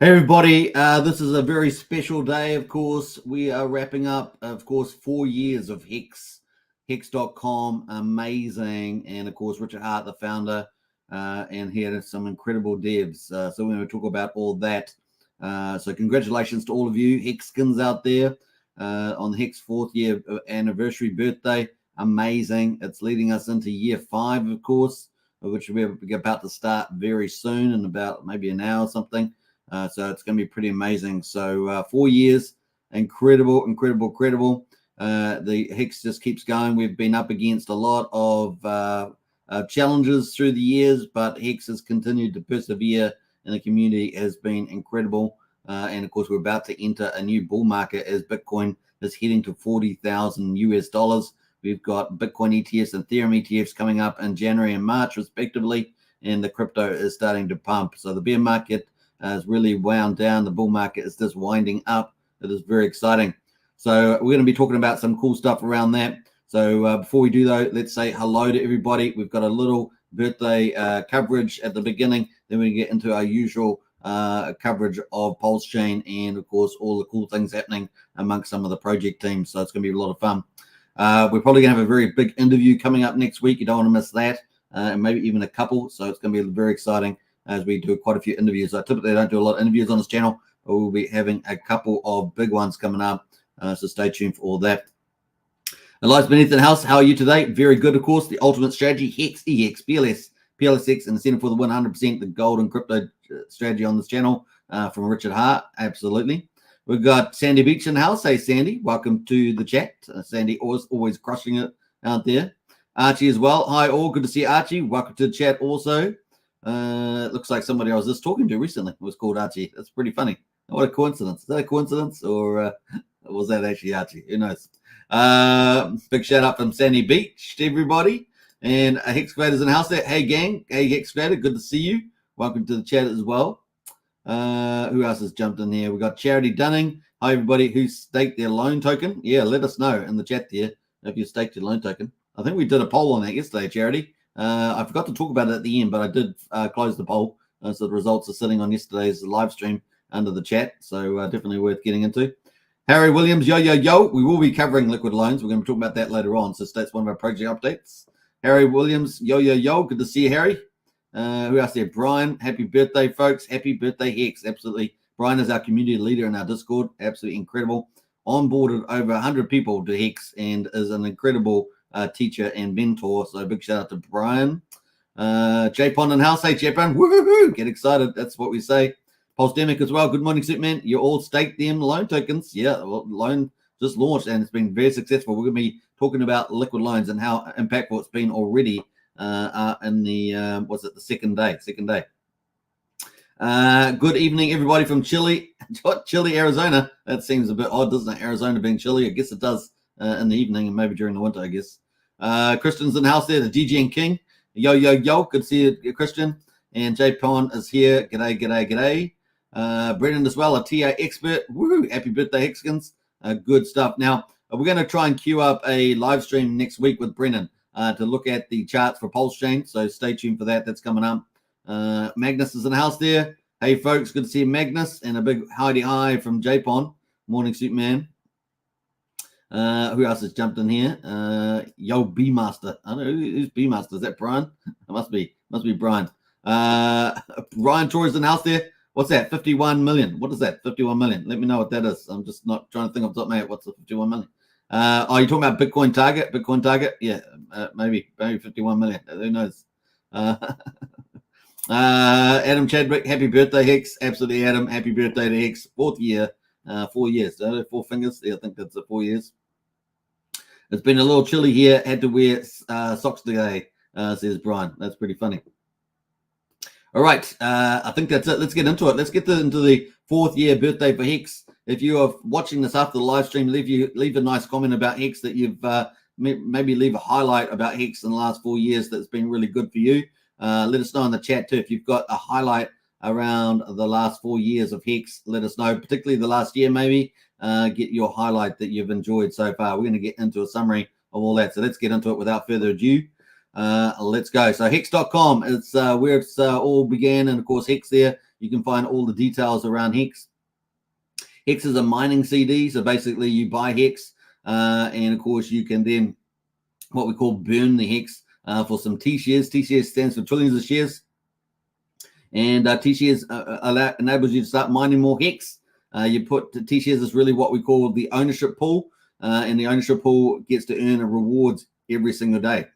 Hey everybody, this is a very special day, of course. We are wrapping up, of course, 4 years of Hex.com, amazing. And of course, Richard Hart, the founder, and he had some incredible devs. So we're going to talk about all that. So congratulations to all of you Hexkins out there on the Hex 4th year anniversary birthday. Amazing. It's leading us into year 5, of course, which we're about to start very soon in about maybe an hour or something. So it's going to be pretty amazing. So 4 years, incredible. The Hex just keeps going. We've been up against a lot of challenges through the years, but Hex has continued to persevere, and the community has been incredible. And of course, we're about to enter a new bull market as Bitcoin is heading to 40,000 US dollars. We've got Bitcoin ETFs and Ethereum ETFs coming up in January and March, respectively, and the crypto is starting to pump. So the bear market has really wound down. The bull market is just winding up. It is very exciting. So we're going to be talking about some cool stuff around that. So before we do though, let's say hello to everybody. We've got a little birthday coverage at the beginning. Then we get into our usual coverage of Pulsechain and of course all the cool things happening amongst some of the project teams. So it's going to be a lot of fun. We're probably going to have a very big interview coming up next week. You don't want to miss that, and maybe even a couple. So it's going to be very exciting as we do quite a few interviews. I typically don't do a lot of interviews on this channel, but we'll be having a couple of big ones coming up. So stay tuned for all that. Elias Beneath the House, how are you today? Very good, of course. The ultimate strategy, Hex, EX, PLSX, and the Center for the 100%, the gold and crypto strategy on this channel from Richard Hart. Absolutely. We've got Sandy Beach in the house. Hey, Sandy, welcome to the chat. Sandy always crushing it out there. Archie as well. Hi, all. Good to see Archie. Welcome to the chat also. It looks like somebody I was just talking to recently was called Archie. That's pretty funny. What a coincidence. Is that a coincidence or was that actually Archie? Who knows? Big shout out from Sandy Beach to everybody. And Hexcavators in the house there. Hey, gang. Hey, Hexcavator. Good to see you. Welcome to the chat as well. Who else has jumped in here? We've got Charity Dunning. Hi, everybody who staked their loan token. Yeah, let us know in the chat there if you staked your loan token. I think we did a poll on that yesterday, Charity. I forgot to talk about it at the end, but I did close the poll. So the results are sitting on yesterday's live stream under the chat. So definitely worth getting into. Harry Williams, yo. We will be covering liquid loans. We're going to talk about that later on. So that's one of our project updates. Harry Williams, yo. Good to see you, Harry. Who else there? Brian, happy birthday, folks. Happy birthday, Hex. Absolutely. Brian is our community leader in our Discord. Absolutely incredible. Onboarded over 100 people to Hex and is an incredible teacher and mentor. So big shout out to Brian. J-Pon in house. Hey, J-Pon. Woohoo! Get excited. That's what we say. Pulsedemic as well. Good morning, Superman. You all staked them loan tokens. Yeah, well, loan just launched and it's been very successful. We're going to be talking about liquid loans and how impactful it's been already in the, was it the second day? Good evening, everybody from Chile, Arizona. That seems a bit odd, doesn't it? Arizona being chilly. I guess it does in the evening and maybe during the winter, I guess. Christian's in the house there, the DJ and King. Yo. Good to see you, Christian. And Jay Pond is here. G'day. Brendan as well, a TA expert. Woo! Happy birthday, Hexkins. Good stuff. Now, we're going to try and queue up a live stream next week with Brendan to look at the charts for Pulsechain. So stay tuned for that. That's coming up. Magnus is in the house there. Hey, folks. Good to see you, Magnus. And a big hi from Jay Pond. Morning, Superman. Who else has jumped in here? Yo, B-Master. I don't know who's B-Master. Is that Brian? It must be Brian. Ryan Torres in the house there. What's that? 51 million. What is that? 51 million. Let me know what that is. I'm just not trying to think off the top of my head. What's the 51 million? Are you talking about Bitcoin target? Yeah, maybe 51 million. Who knows? Adam Chadwick, happy birthday, Hex. Absolutely, Adam. Happy birthday to Hex. 4th year. 4 years. 4 fingers. Yeah, I think that's 4 years. It's been a little chilly here. Had to wear socks today, says Brian. That's pretty funny. All right. I think that's it. Let's get into it. Let's get into the 4th year birthday for Hex. If you are watching this after the live stream, leave a nice comment about Hex that you've maybe leave a highlight about Hex in the last 4 years that's been really good for you. Let us know in the chat too. If you've got a highlight around the last 4 years of Hex, let us know, particularly the last year maybe. Get your highlight that you've enjoyed so far. We're going to get into a summary of all that. So let's get into it without further ado. Let's go. So Hex.com is where it's all began. And of course, Hex there you can find all the details around Hex. Hex is a mining CD, so basically you buy Hex, and of course you can then what we call burn the Hex for some T shares. T shares stands for trillions of shares, and T shares enables you to start mining more Hex. You put T shares is really what we call the ownership pool, and the ownership pool gets to earn rewards every single day.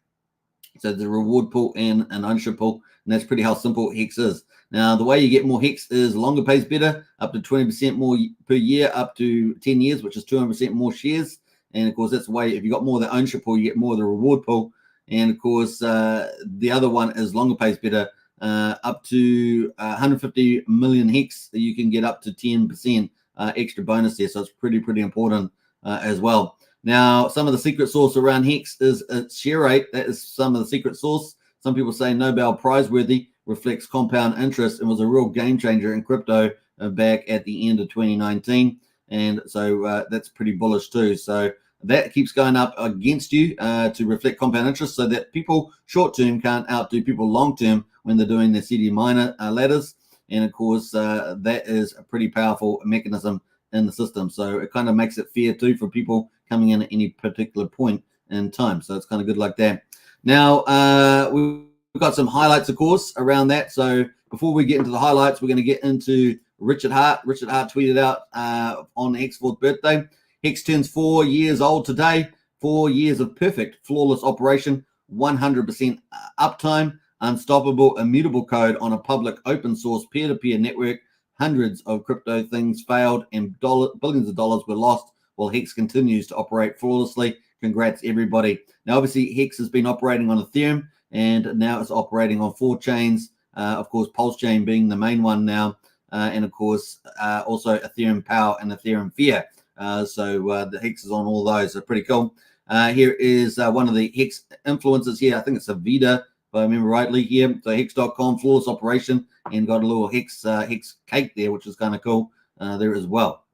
So the reward pool and an ownership pool, and that's pretty how simple Hex is. Now, the way you get more Hex is longer pays better, up to 20% more per year, up to 10 years, which is 200% more shares. And of course, that's the way, if you got more of the ownership pool, you get more of the reward pool. And of course, the other one is longer pays better, up to 150 million Hex, you can get up to 10% extra bonus there. So it's pretty important as well. Now, some of the secret sauce around Hex is its share rate. That is some of the secret sauce. Some people say Nobel Prize worthy, reflects compound interest, and was a real game changer in crypto back at the end of 2019. And so that's pretty bullish too. So that keeps going up against you to reflect compound interest, so that people short term can't outdo people long term when they're doing their CD miner ladders. And of course, that is a pretty powerful mechanism in the system. So it kind of makes it fair too for people coming in at any particular point in time. So it's kind of good like that. Now, we've got some highlights, of course, around that. So before we get into the highlights, we're going to get into Richard Hart. Richard Hart tweeted out on Hex 4th birthday. Hex turns 4 years old today. 4 years of perfect, flawless operation, 100% uptime, unstoppable, immutable code on a public open source peer-to-peer network. Hundreds of crypto things failed and billions of dollars were lost, while Hex continues to operate flawlessly. Congrats, everybody. Now, obviously, Hex has been operating on Ethereum, and now it's operating on 4 chains. Of course, Pulsechain being the main one now, and of course, also Ethereum Power and Ethereum Fear. So the Hex is on all those. So pretty cool. Here is one of the Hex influencers here. I think it's Avida, if I remember rightly here. So Hex.com, flawless operation, and got a little Hex cake there, which is kind of cool there as well.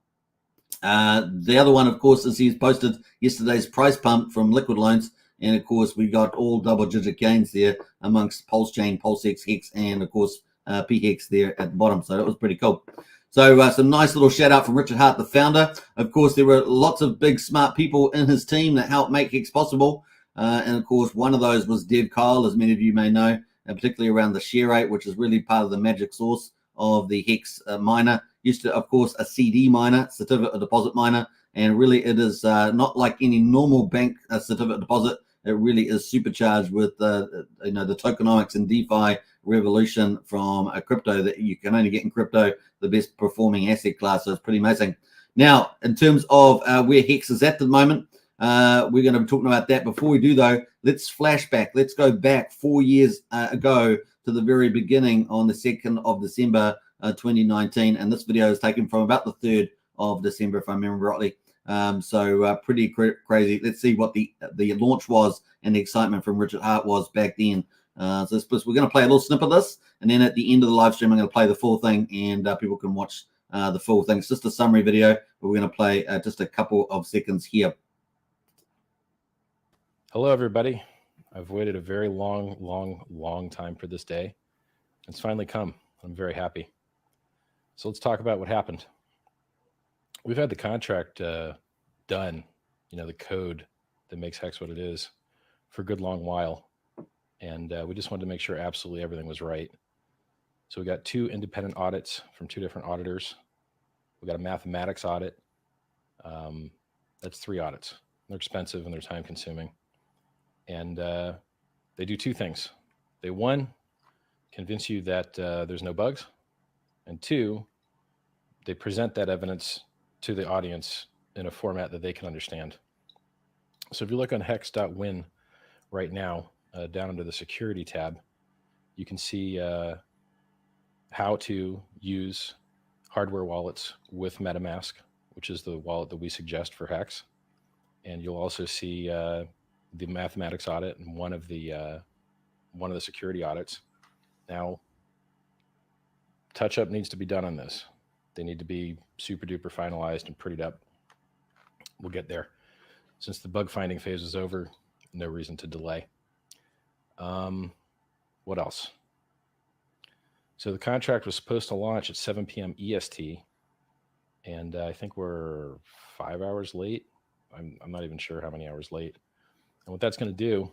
The other one, of course, is he's posted yesterday's price pump from Liquid Loans. And of course, we got all double-digit gains there amongst Pulsechain, PulseX, Hex, and of course, PHEX there at the bottom. So that was pretty cool. So some nice little shout out from Richard Hart, the founder. Of course, there were lots of big, smart people in his team that helped make Hex possible. And of course, one of those was Dev Kyle, as many of you may know, and particularly around the share rate, which is really part of the magic sauce of the Hex miner. Used to, of course, a CD miner, certificate of deposit miner, and really it is not like any normal bank certificate deposit. It really is supercharged with the tokenomics and DeFi revolution from a crypto that you can only get in crypto, the best performing asset class. So it's pretty amazing. Now, in terms of where Hex is at the moment, we're going to be talking about that. Before we do, though, let's flash back. Let's go back 4 years ago to the very beginning on the 2nd of December 2019. And this video is taken from about the 3rd of December, if I remember rightly. So pretty crazy. Let's see what the launch was and the excitement from Richard Hart was back then. So we're going to play a little snip of this, and then at the end of the live stream, I'm going to play the full thing, and people can watch the full thing. It's just a summary video, but we're going to play just a couple of seconds here. Hello, everybody. I've waited a very long time for this day. It's finally come. I'm very happy. So let's talk about what happened. We've had the contract done, the code that makes Hex what it is, for a good long while. And we just wanted to make sure absolutely everything was right. So we got 2 independent audits from 2 different auditors. We got a mathematics audit. That's 3 audits. They're expensive and they're time consuming. And they do 2 things. They, 1, convince you that there's no bugs. And 2, they present that evidence to the audience in a format that they can understand. So if you look on hex.win right now, down under the security tab, you can see how to use hardware wallets with MetaMask, which is the wallet that we suggest for Hex. And you'll also see the mathematics audit and one of the security audits. Now, touch-up needs to be done on this. They need to be super duper finalized and prettied up. We'll get there. Since the bug finding phase is over, no reason to delay. What else? So the contract was supposed to launch at 7 p.m. EST, and I think we're 5 hours late. I'm not even sure how many hours late. And what that's going to do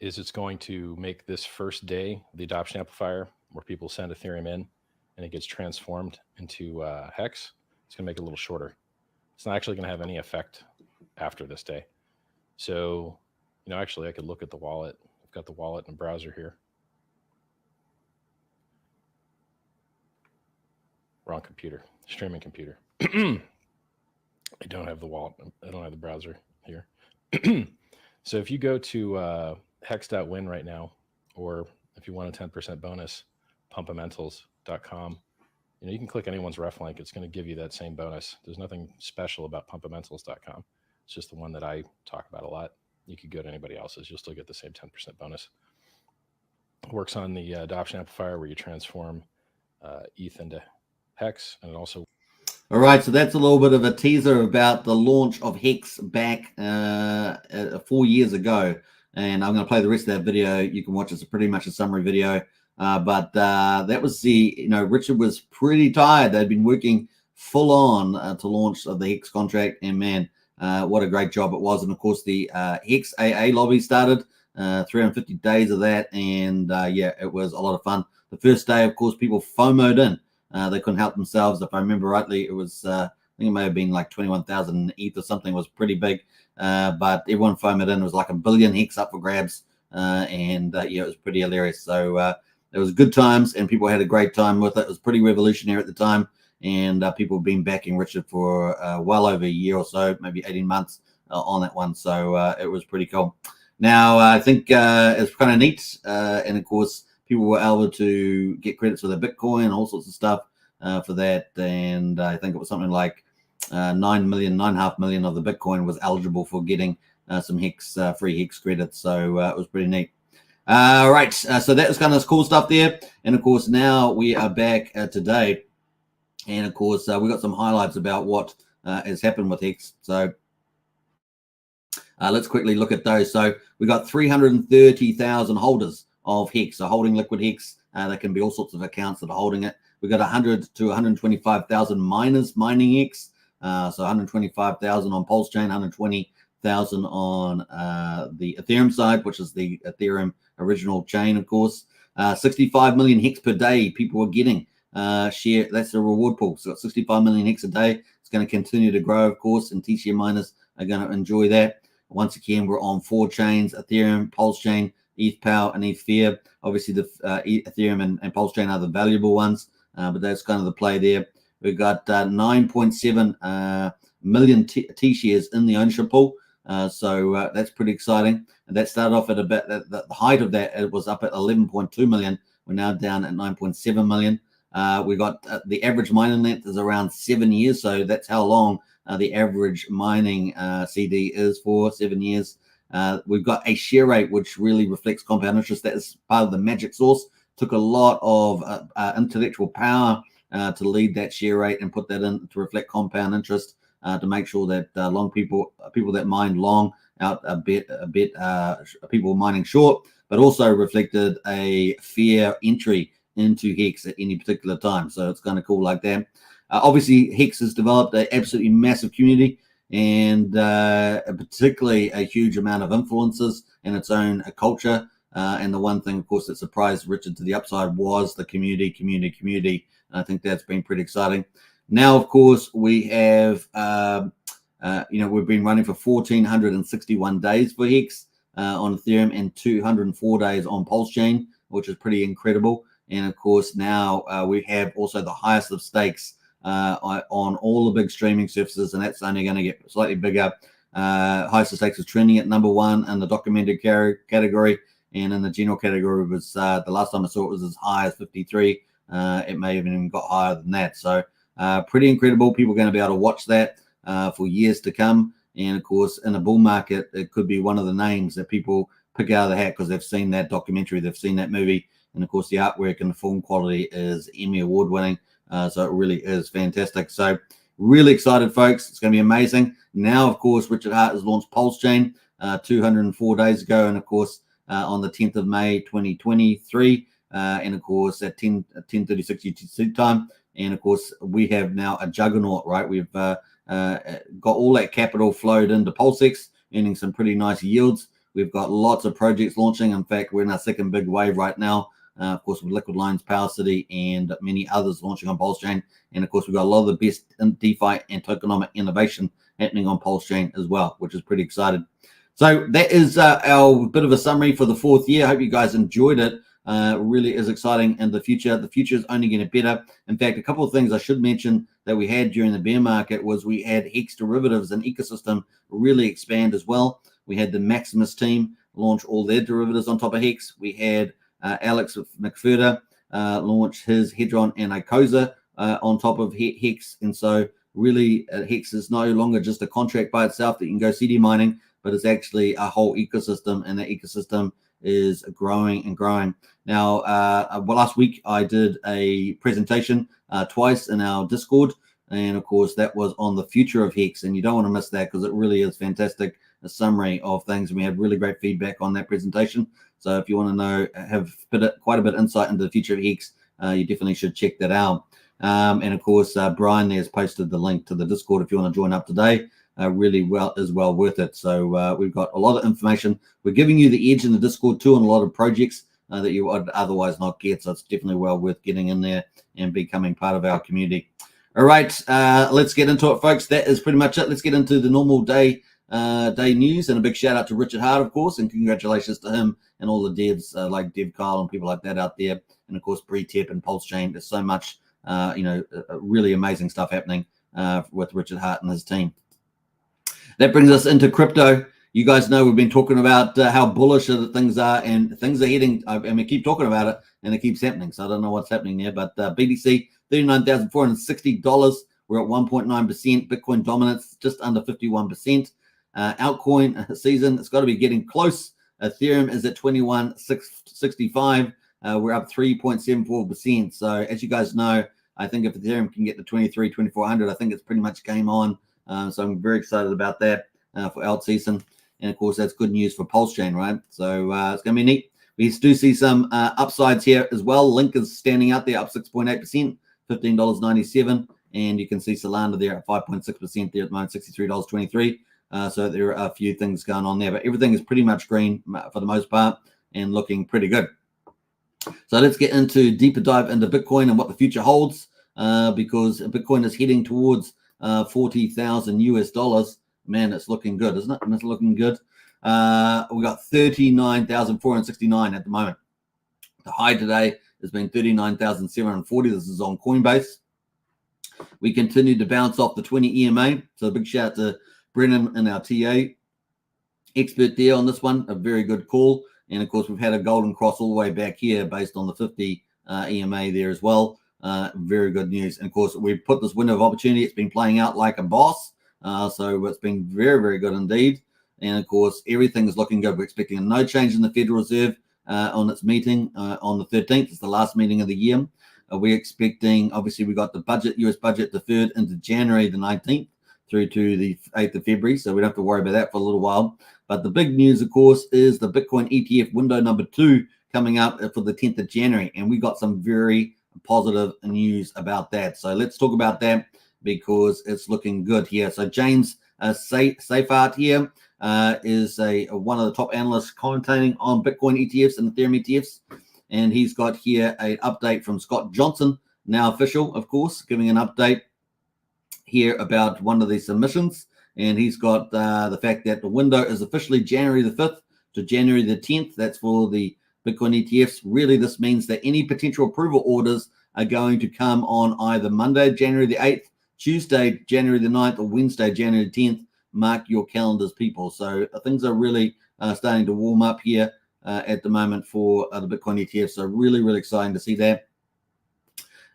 is it's going to make this first day the adoption amplifier, where people send Ethereum in and it gets transformed into Hex. It's going to make it a little shorter. It's not actually going to have any effect after this day. So, actually I could look at the wallet. I've got the wallet and browser here. Wrong computer, streaming computer. I don't have the wallet. I don't have the browser here. So if you go to hex.win right now, or if you want a 10% bonus, pumpamentals.com, you can click anyone's ref link. It's going to give you that same bonus. There's nothing special about pumpamentals.com. It's just the one that I talk about a lot. You could go to anybody else's. You'll still get the same 10% bonus. It works on the adoption amplifier, where you transform ETH into Hex, and it also. All right, so that's a little bit of a teaser about the launch of Hex back 4 years ago, and I'm going to play the rest of that video. You can watch. It's pretty much a summary video, but that was Richard was pretty tired. They'd been working full on to launch the Hex contract, and man, what a great job it was. And of course, the Hex AA lobby started. 350 days of that, and it was a lot of fun. The first day, of course, people FOMO'd in. They couldn't help themselves. If I remember rightly, it was, I think it may have been like 21,000 ETH or something. It was pretty big. But everyone FOMO'd in. It was like a billion Hex up for grabs. It was pretty hilarious. So it was good times, and people had a great time with it. It was pretty revolutionary at the time. And people have been backing Richard for well over a year or so, maybe 18 months on that one. So it was pretty cool. Now, I think it's kind of neat. And of course, people were able to get credits for their Bitcoin, all sorts of stuff for that. And I think it was something like 9.5 million of the Bitcoin was eligible for getting some Hex free Hex credits. So it was pretty neat. Right. So that was kind of cool stuff there. And of course, now we are back today. And of course, we got some highlights about what has happened with Hex. So let's quickly look at those. So we got 330,000 holders of Hex, so holding liquid Hex. There can be all sorts of accounts that are holding it. We got 100 to 125,000 miners mining Hex. So 125,000 on Pulsechain, 120,000 on the Ethereum side, which is the Ethereum original chain, of course. 65 million Hex per day people were getting share. That's the reward pool. So got 65 million Hex a day. It's going to continue to grow, of course, and TCM miners are going to enjoy that. Once again, we're on 4 chains: Ethereum, Pulsechain, ETHPOW, and ETHFear. Obviously, the Ethereum and Pulsechain are the valuable ones, but that's kind of the play there. We've got 9.7 million T-shares in the ownership pool. So that's pretty exciting. And that started off at about the height of that, it was up at 11.2 million. We're now down at 9.7 million. We got the average mining length is around 7 years. So that's how long the average mining CD is for, 7 years. We've got a share rate which really reflects compound interest. That is part of the magic sauce. Took a lot of intellectual power to lead that share rate and put that in to reflect compound interest to make sure that long people that mined long out a bit people mining short, but also reflected a fair entry into Hex at any particular time. So it's kind of cool like that. Obviously, Hex has developed an absolutely massive community, and particularly a huge amount of influences in its own culture. And the one thing, of course, that surprised Richard to the upside was the community. And I think that's been pretty exciting. Now, of course, we have, we've been running for 1,461 days for Hex on Ethereum and 204 days on Pulsechain, which is pretty incredible. And of course, now we have also the highest of stakes on all the big streaming services, and that's only going to get slightly bigger. Highest of stakes is trending at #1 in the documented category, and in the general category was the last time I saw it was as high as 53. It may have even got higher than that. So pretty incredible. People are going to be able to watch that for years to come. And of course, in a bull market, it could be one of the names that people pick out of the hat because they've seen that documentary, they've seen that movie. And of course, the artwork and the film quality is Emmy Award winning. So it really is fantastic. So really excited, folks. It's going to be amazing. Now, of course, Richard Hart has launched Pulsechain 204 days ago. And of course, on the 10th of May, 2023, and of course at 10:36 UTC time. And of course, we have now a juggernaut, right? We've got all that capital flowed into Pulsex, earning some pretty nice yields. We've got lots of projects launching. In fact, we're in our second big wave right now. Of course, with Liquid Lines, Power City, and many others launching on Pulsechain. And of course, we've got a lot of the best in DeFi and tokenomic innovation happening on Pulsechain as well, which is pretty exciting. So that is our bit of a summary for the fourth year. I hope you guys enjoyed it. Really is exciting in the future. The future is only getting better. In fact, a couple of things I should mention that we had during the bear market was we had Hex derivatives and ecosystem really expand as well. We had the Maximus team launch all their derivatives on top of Hex. We had Alex McFurter launch his Hedron and Icosa on top of Hex. And so really Hex is no longer just a contract by itself that you can go CD mining, but it's actually a whole ecosystem, and that ecosystem is growing and growing. Now, well, last week I did a presentation twice in our Discord, and of course that was on the future of Hex, and you don't want to miss that because it really is fantastic, a summary of things, and we had really great feedback on that presentation. So if you want to know, have quite a bit of insight into the future of Hex, you definitely should check that out. And of course, Brian there has posted the link to the Discord if you want to join up today. Really is well worth it. So we've got a lot of information. We're giving you the edge in the Discord too on a lot of projects that you would otherwise not get. So it's definitely well worth getting in there and becoming part of our community. All right, let's get into it, folks. That is pretty much it. Let's get into the normal day news, and a big shout out to Richard Hart, of course, and congratulations to him and all the devs like Dev Kyle and people like that out there, and of course Bree-Tep and Pulsechain. There's so much really amazing stuff happening with Richard Hart and his team. That brings us into crypto. You guys know we've been talking about how bullish things are, and things are heading. I mean, keep talking about it, and it keeps happening. So I don't know what's happening there, but BTC $39,460. We're at 1.9%. Bitcoin dominance just under 51%. Altcoin season, it's got to be getting close. Ethereum is at 21,665. We're up 3.74%. So as you guys know, I think if Ethereum can get to 2,400, I think it's pretty much game on. So I'm very excited about that for alt season. And of course, that's good news for Pulsechain, right? So it's going to be neat. We do see some upsides here as well. Link is standing out there, up 6.8%, $15.97. And you can see Solana there at 5.6% there at the moment, $63.23. So there are a few things going on there, but everything is pretty much green for the most part and looking pretty good. So let's get into deeper dive into Bitcoin and what the future holds, because Bitcoin is heading towards 40,000 US dollars. Man, it's looking good, isn't it? It's looking good. We got 39,469 at the moment. The high today has been 39,740. This is on Coinbase. We continue to bounce off the 20 EMA. So a big shout out to Brennan and our TA expert there on this one. A very good call. And of course, we've had a golden cross all the way back here based on the 50 EMA there as well. Very good news. And of course, we've put this window of opportunity. It's been playing out like a boss. So it's been very, very good indeed. And of course, everything is looking good. We're expecting no change in the Federal Reserve on its meeting on the 13th. It's the last meeting of the year. We're expecting, obviously, we got the budget, US budget deferred into January the 19th through to the 8th of February. So we don't have to worry about that for a little while. But the big news, of course, is the Bitcoin ETF window number 2 coming up for the 10th of January. And we got some very positive news about that. So let's talk about that because it's looking good here. So James Seifert here is one of the top analysts commentating on Bitcoin ETFs and Ethereum ETFs. And he's got here an update from Scott Johnson, now official, of course, giving an update here about one of these submissions. And he's got the fact that the window is officially January the 5th to January the 10th. That's for the Bitcoin ETFs. Really, this means that any potential approval orders are going to come on either Monday, January the 8th, Tuesday, January the 9th, or Wednesday, January the 10th. Mark your calendars, people. So things are really starting to warm up here at the moment for the Bitcoin ETF. So really, really exciting to see that.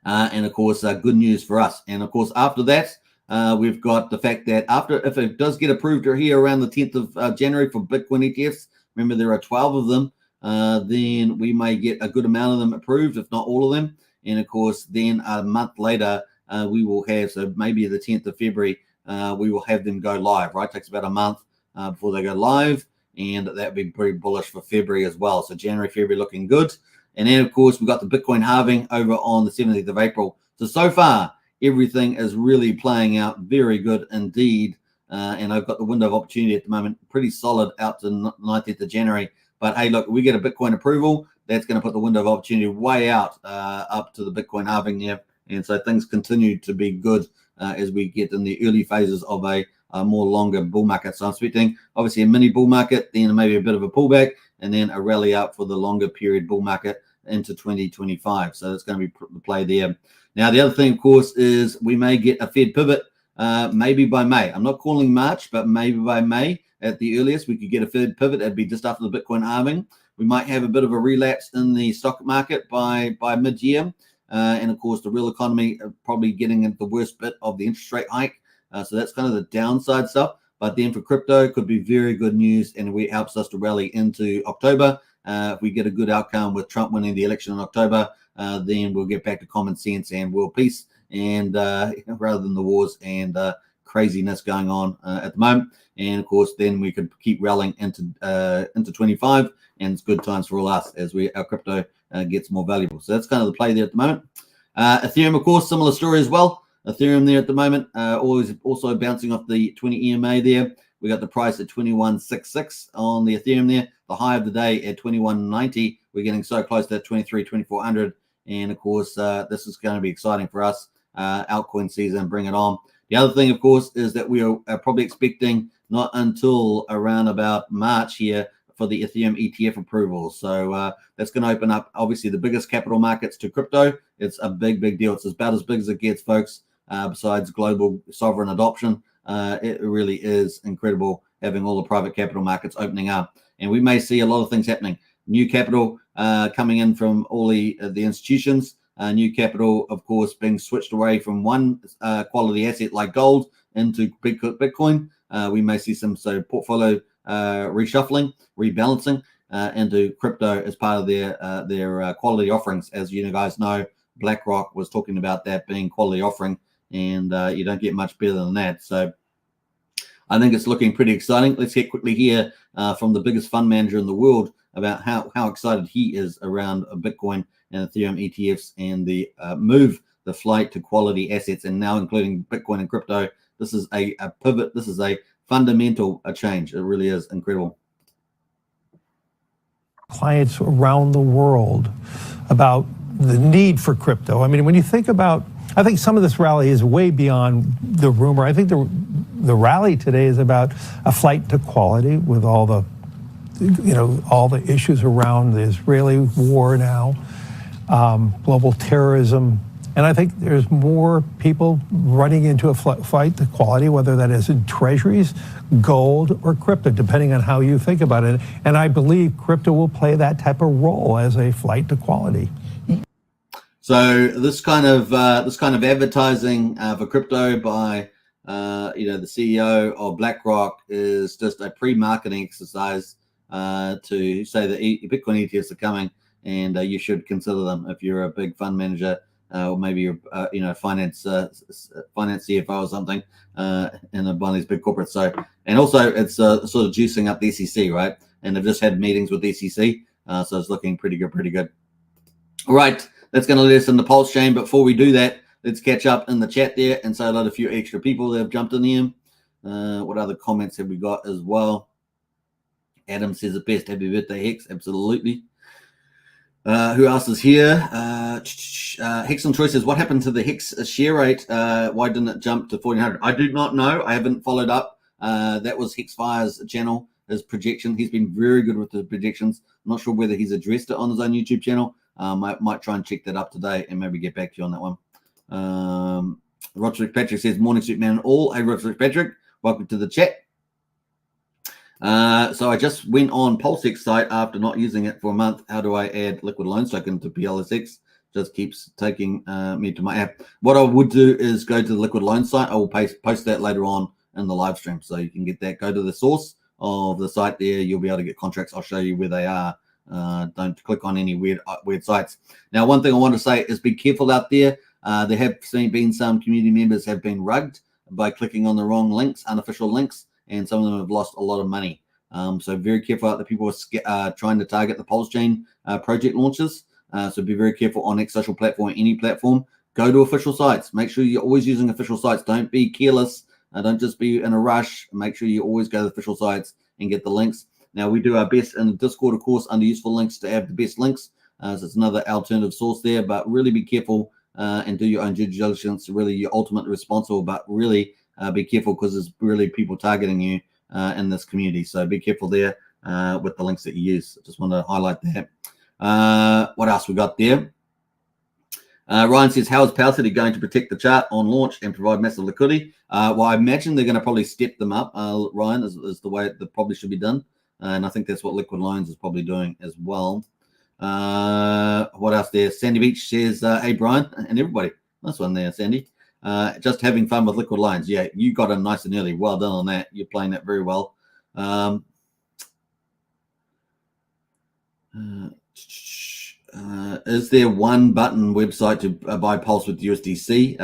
And of course, good news for us. And of course, after that, we've got the fact that if it does get approved here around the 10th of January for Bitcoin ETFs, remember there are 12 of them, then we may get a good amount of them approved, if not all of them. And of course, then a month later, we will have, so maybe the 10th of February, we will have them go live, right? It takes about a month before they go live. And that would be pretty bullish for February as well. So January, February looking good. And then, of course, we've got the Bitcoin halving over on the 17th of April. So far, everything is really playing out very good indeed. And I've got the window of opportunity at the moment pretty solid out to 19th of January. But hey, look, we get a Bitcoin approval. That's going to put the window of opportunity way out up to the Bitcoin halving there. And so things continue to be good as we get in the early phases of a more longer bull market. So I'm expecting obviously a mini bull market, then maybe a bit of a pullback, and then a rally up for the longer period bull market into 2025. So that's going to be the play there. Now, the other thing, of course, is we may get a Fed pivot maybe by May. I'm not calling March, but maybe by May at the earliest, we could get a Fed pivot. That'd be just after the Bitcoin halving. We might have a bit of a relapse in the stock market by mid-year. And of course, the real economy probably getting into the worst bit of the interest rate hike. So that's kind of the downside stuff. But then for crypto, could be very good news, and it helps us to rally into October. If we get a good outcome with Trump winning the election in October, then we'll get back to common sense and world peace, and rather than the wars and craziness going on at the moment. And of course, then we could keep rallying into 25, and it's good times for all us as our crypto gets more valuable. So that's kind of the play there at the moment. Ethereum, of course, similar story as well. Ethereum there at the moment, always also bouncing off the 20 EMA there. We got the price at 21.66 on the Ethereum there. The high of the day at 21.90. We're getting so close to that 2400. And of course, this is going to be exciting for us. Altcoin season, bring it on. The other thing, of course, is that we are probably expecting not until around about March here for the Ethereum ETF approval. So that's going to open up, obviously, the biggest capital markets to crypto. It's a big, big deal. It's about as big as it gets, folks, besides global sovereign adoption. It really is incredible having all the private capital markets opening up. And we may see a lot of things happening. New capital coming in from all the institutions. New capital, of course, being switched away from one quality asset like gold into Bitcoin. We may see some portfolio reshuffling, rebalancing into crypto as part of their quality offerings. As you guys know, BlackRock was talking about that being quality offering, and you don't get much better than that. So I think it's looking pretty exciting. Let's get quickly here from the biggest fund manager in the world about how excited he is around Bitcoin and Ethereum ETFs and the flight to quality assets, and now including Bitcoin and crypto. This is a pivot. This is a fundamental change. It really is incredible. Clients around the world about the need for crypto. I mean, when you think about, I think some of this rally is way beyond the rumor. I think the rally today is about a flight to quality with all the, all the issues around the Israeli war now, global terrorism. And I think there's more people running into a flight to quality, whether that is in treasuries, gold, or crypto, depending on how you think about it. And I believe crypto will play that type of role as a flight to quality. So this kind of advertising for crypto by the CEO of BlackRock is just a pre-marketing exercise to say that Bitcoin ETFs are coming, and you should consider them if you're a big fund manager. Or maybe you're, finance CFO or something in one of these big corporates. So, and also it's sort of juicing up the SEC, right? And they've just had meetings with the SEC, so it's looking pretty good. All right, that's going to lead us in the Pulsechain. Before we do that, let's catch up in the chat there and say a few extra people that have jumped in here. What other comments have we got as well? Adam says the best. Happy birthday, Hex. Absolutely. Who else is here? Hex on Choice says, what happened to the Hex share rate? Why didn't it jump to 1400? I do not know. I haven't followed up. That was Hexfire's channel, his projection. He's been very good with the projections. I'm not sure whether he's addressed it on his own YouTube channel. Might try and check that up today and maybe get back to you on that one. Roderick Patrick says, morning, Superman and all. Hey, Roderick Patrick, welcome to the chat. So I just went on Pulsechain site after not using it for a month. How do I add liquid loan token to PLSX? Just keeps taking me to my app. What I would do is go to the liquid loan site. I will post that later on in the live stream, so you can get that. Go to the source of the site there. You'll be able to get contracts. I'll show you where they are. Don't click on any weird sites. Now, one thing I want to say is be careful out there. There have been some community members have been rugged by clicking on the wrong links, unofficial links, and some of them have lost a lot of money. So very careful out there. People are trying to target the Pulsechain project launches. So be very careful on X social platform, any platform. Go to official sites. Make sure you're always using official sites. Don't be careless. Don't just be in a rush. Make sure you always go to the official sites and get the links. Now, we do our best in the Discord, of course, under useful links to have the best links. So it's another alternative source there, but really be careful and do your own due diligence. Really, you're ultimately responsible, but really be careful because there's really people targeting you in this community. So be careful there with the links that you use. Just want to highlight that. What else we got there? Ryan says, how is PowerCity going to protect the chart on launch and provide massive liquidity? Well, I imagine they're going to probably step them up, Ryan, is the way that probably should be done. And I think that's what Liquid Loans is probably doing as well. What else there? Sandy Beach says, hey, Brian, and everybody. Nice one there, Sandy. Just having fun with Liquid Loans. Yeah, you got in nice and early. Well done on that. You're playing that very well. Is there one button website to buy Pulse with USDC?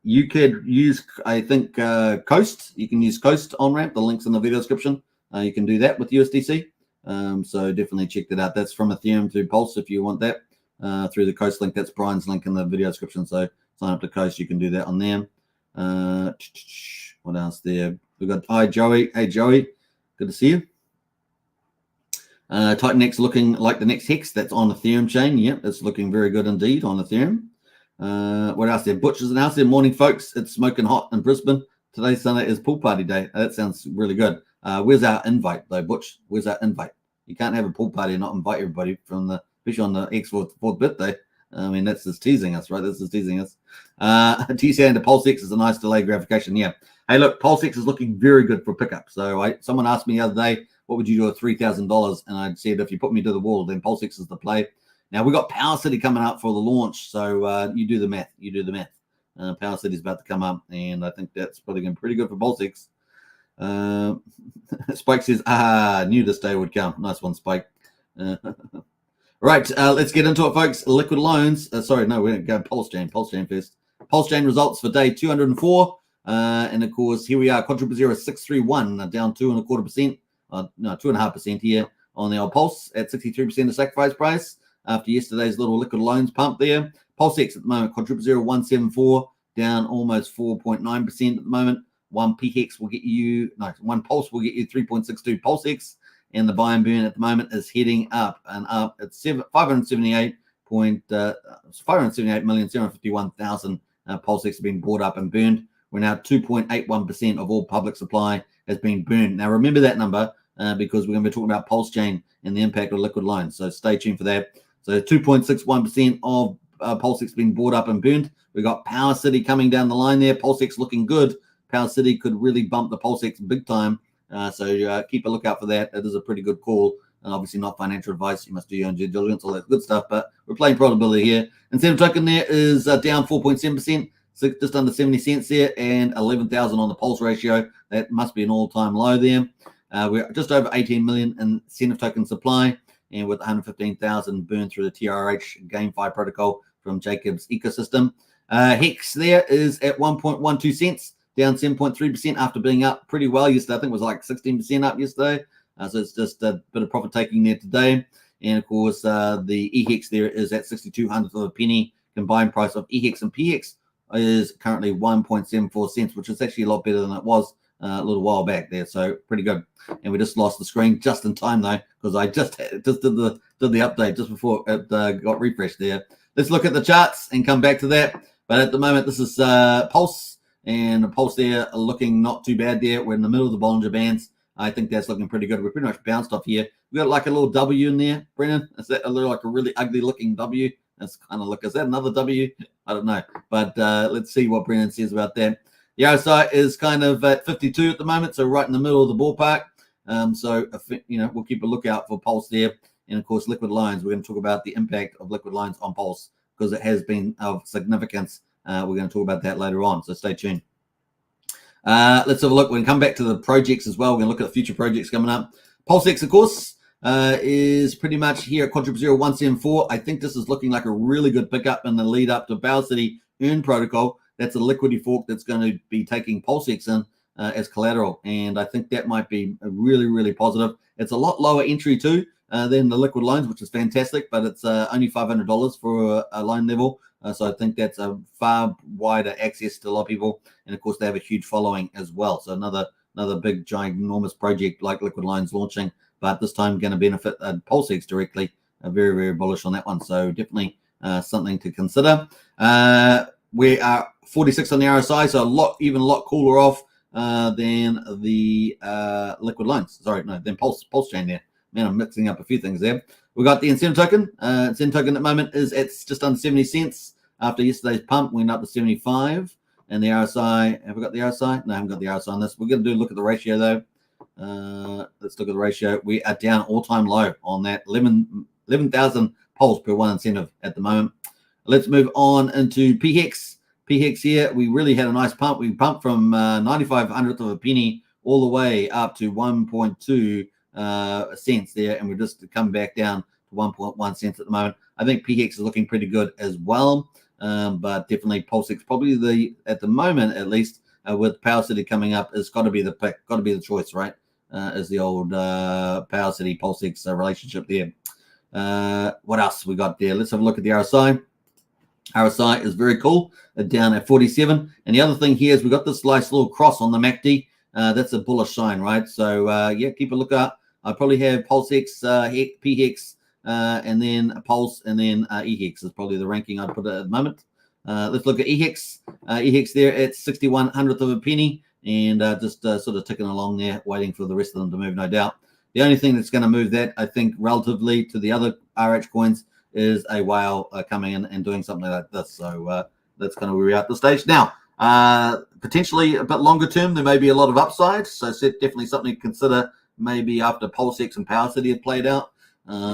You could use, I think, Coast. You can use Coast on-ramp. The link's in the video description. You can do that with USDC. So definitely check that out. That's from Ethereum to Pulse if you want that through the Coast link. That's Brian's link in the video description. So sign up to Coast. You can do that on there. What else there? We've got, hi, Joey. Hey, Joey. Good to see you. Titanx looking like the next Hex that's on Ethereum chain. Yep, it's looking very good indeed on Ethereum. What else there? Butchers and else there. Morning, folks. It's smoking hot in Brisbane. Today, Sunday, is pool party day. That sounds really good. Where's our invite, though, Butch? Where's our invite? You can't have a pool party and not invite everybody from the, especially on the X fourth birthday. I mean, that's just teasing us, right? This is teasing us. TC and the PulseX is a nice delay gratification. Yeah. Hey, look, PulseX is looking very good for pickup. So someone asked me the other day, what would you do with $3,000? And I said, if you put me to the wall, then PulseX is the play. Now, we got PowerCity coming up for the launch. So you do the math. You do the math. PowerCity is about to come up, and I think that's probably going pretty good for PulseX. Spike says, knew this day would come. Nice one, Spike. Right, let's get into it, folks. Liquid Loans. Sorry, no, we're going to go Pulsechain. Pulsechain first. Pulsechain results for day 204. And, of course, here we are. Contributor 0631, down 2.25%. No, 2.5% here on the old Pulse at 63% of sacrifice price after yesterday's little Liquid Loans pump there. PulseX at the moment, contributor 0174, down almost 4.9% at the moment. One Hex will get you, no, one Pulse will get you 3.62 PulseX, and the buy and burn at the moment is heading up and up at 578,751,000 PulseX have been bought up and burned. We're now 2.81% of all public supply has been burned. Now remember that number because we're going to be talking about Pulsechain and the impact of Liquid Loans. So stay tuned for that. So 2.61% of PulseX being bought up and burned. We got PowerCity coming down the line there. PulseX looking good. PowerCity could really bump the PulseX big time. So keep a lookout for that. It is a pretty good call. And obviously not financial advice. You must do your own due diligence, all that good stuff. But we're playing probability here. Incentive token there is down 4.7%. Just under 70 cents there, and 11,000 on the Pulse ratio. That must be an all-time low there. We're just over 18 million in incentive token supply, and with 115,000 burned through the TRH GameFi protocol from Jacob's ecosystem. Hex there is at 1.12 cents, down 7.3% after being up pretty well yesterday. I think it was like 16% up yesterday. So it's just a bit of profit taking there today. And of course, the EHEX there is at 6200th of a penny. Combined price of EHEX and PX is currently 1.74 cents, which is actually a lot better than it was a little while back there. So pretty good. And we just lost the screen just in time though, because I just did the update just before it got refreshed there. Let's look at the charts and come back to that. But at the moment, this is Pulse, and the Pulse there looking not too bad there. We're in the middle of the Bollinger Bands. I think that's looking pretty good. We're pretty much bounced off here. We got like a little W in there, Brennan. Is that a little like a really ugly looking W? That's kind of look. Is that another W? I don't know. But let's see what Brennan says about that. The RSI is kind of at 52 at the moment, so right in the middle of the ballpark. So we'll keep a lookout for Pulse there, and of course Liquid Loans. We're going to talk about the impact of Liquid Loans on Pulse because it has been of significance. We're going to talk about that later on. So stay tuned. Let's have a look. We're going to come back to the projects as well. We're going to look at the future projects coming up. PulseX, of course, is pretty much here at Contrib 0174. I think this is looking like a really good pickup in the lead up to PowerCity Earn protocol. That's a liquidity fork that's going to be taking PulseX in as collateral. And I think that might be really, really positive. It's a lot lower entry too. than the liquid loans, which is fantastic, but it's only $500 for a loan level. So I think that's a far wider access to a lot of people. And of course, they have a huge following as well. So another big, ginormous project like liquid loans launching, but this time going to benefit PulseX directly. Very, very bullish on that one. So definitely something to consider. We are 46 on the RSI, so even a lot cooler off than the liquid loans. Sorry, no, than Pulsechain there. Man, I'm mixing up a few things there. We got the incentive token. Incentive token at the moment is at just under 70 cents. After yesterday's pump, we went up to 75. And the RSI, have we got the RSI? No, I haven't got the RSI on this. We're going to look at the ratio though. Let's look at the ratio. We are down all-time low on that 11,000 pulse per one incentive at the moment. Let's move on into PHEX. PHEX here, we really had a nice pump. We pumped from 95/100th of a penny all the way up to 1.2 cents there, and we're just come back down to 1.1 cents at the moment. I think PHEX is looking pretty good as well, but definitely PulseX probably at the moment at least with Power City coming up is got to be the pick, got to be the choice, right? Is the old Power City PulseX relationship there. What else we got there? Let's have a look at the RSI. RSI is very cool, down at 47. And the other thing here is we got this nice little cross on the MACD. That's a bullish sign, right? So yeah, keep a look out. I probably have PulseX, PHEX, and then Pulse, and then EHEX is probably the ranking I'd put at the moment. Let's look at EHEX. EHEX there at 61/100th of a penny, and just sort of ticking along there, waiting for the rest of them to move, no doubt. The only thing that's going to move that, I think, relatively to the other RH coins is a whale coming in and doing something like this. So that's kind of where we're at this stage. Now, potentially a bit longer term, there may be a lot of upside. So definitely something to consider maybe after PulseX and Power City have played out.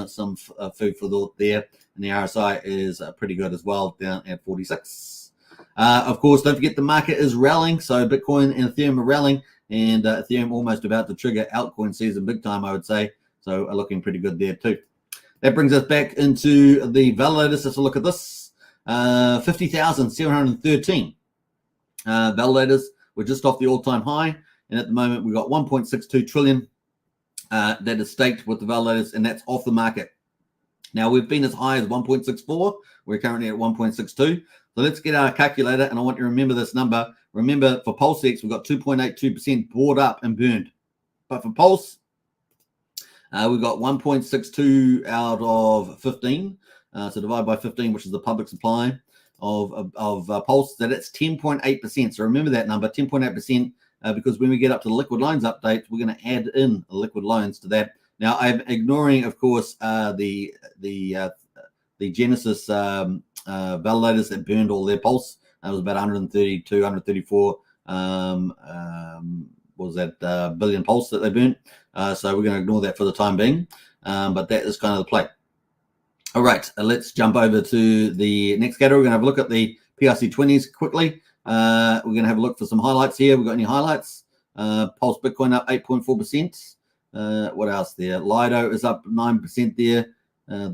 Some food for thought there. And the RSI is pretty good as well, down at 46. Of course, don't forget the market is rallying. So Bitcoin and Ethereum are rallying. And Ethereum almost about to trigger altcoin season big time, I would say. So looking pretty good there too. That brings us back into the validators. Let's look at this. 50,713 validators. We're just off the all-time high. And at the moment, we've got 1.62 trillion that is staked with the validators, and that's off the market. Now, we've been as high as 1.64. We're currently at 1.62. So let's get our calculator, and I want you to remember this number. Remember, for PulseX, we've got 2.82% bought up and burned. But for Pulse, we've got 1.62 out of 15. So divide by 15, which is the public supply of Pulse, that it's 10.8%. So remember that number, 10.8%, because when we get up to the liquid loans update, we're going to add in liquid loans to that. Now, I'm ignoring, of course, the Genesis validators that burned all their Pulse. That was about 132, 134 was that billion Pulse that they burnt. So we're going to ignore that for the time being. But that is kind of the play. All right, let's jump over to the next category. We're going to have a look at the PRC20s quickly. We're going to have a look for some highlights here. We've got any highlights? Pulse Bitcoin up 8.4%. What else there? Lido is up 9% there.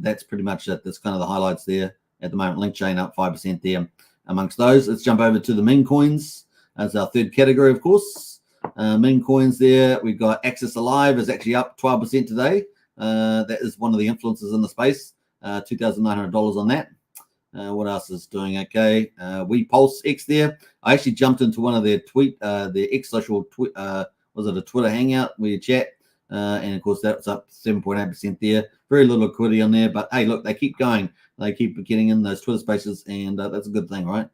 That's pretty much it. That's kind of the highlights there at the moment. LinkChain up 5% there amongst those. Let's jump over to the meme coins as our third category, of course. Meme coins there. We've got Access Alive is actually up 12% today. That is one of the influencers in the space. $2,900 on that. What else is doing okay? We PulseX there. I actually jumped into one of their their X social was it a Twitter hangout where you chat? And of course that's up 7.8% there. Very little liquidity on there, but hey, look, they keep going. They keep getting in those Twitter spaces, and that's a good thing, right?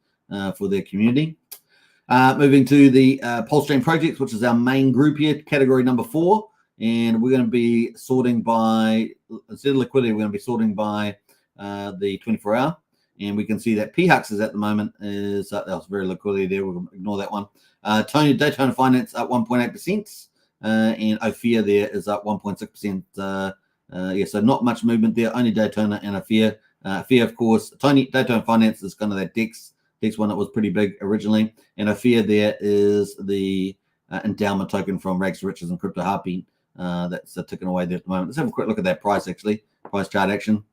For their community. Moving to the Pulsechain projects, which is our main group here, category number 4. And we're going to be sorting by, instead of liquidity, we're going to be sorting by the 24-hour. And we can see that PHEX is at the moment is, that was very liquidity there. We'll ignore that one. Daytona Finance up 1.8%. And Ophir there is up 1.6%. Yeah, so not much movement there, only Daytona and Ophir. Ophir, of course, Daytona Finance is kind of that DEX one that was pretty big originally. And Ophir there is the endowment token from Rags to Riches and Crypto Harpy. That's ticking away there at the moment. Let's have a quick look at that price, actually. Price chart action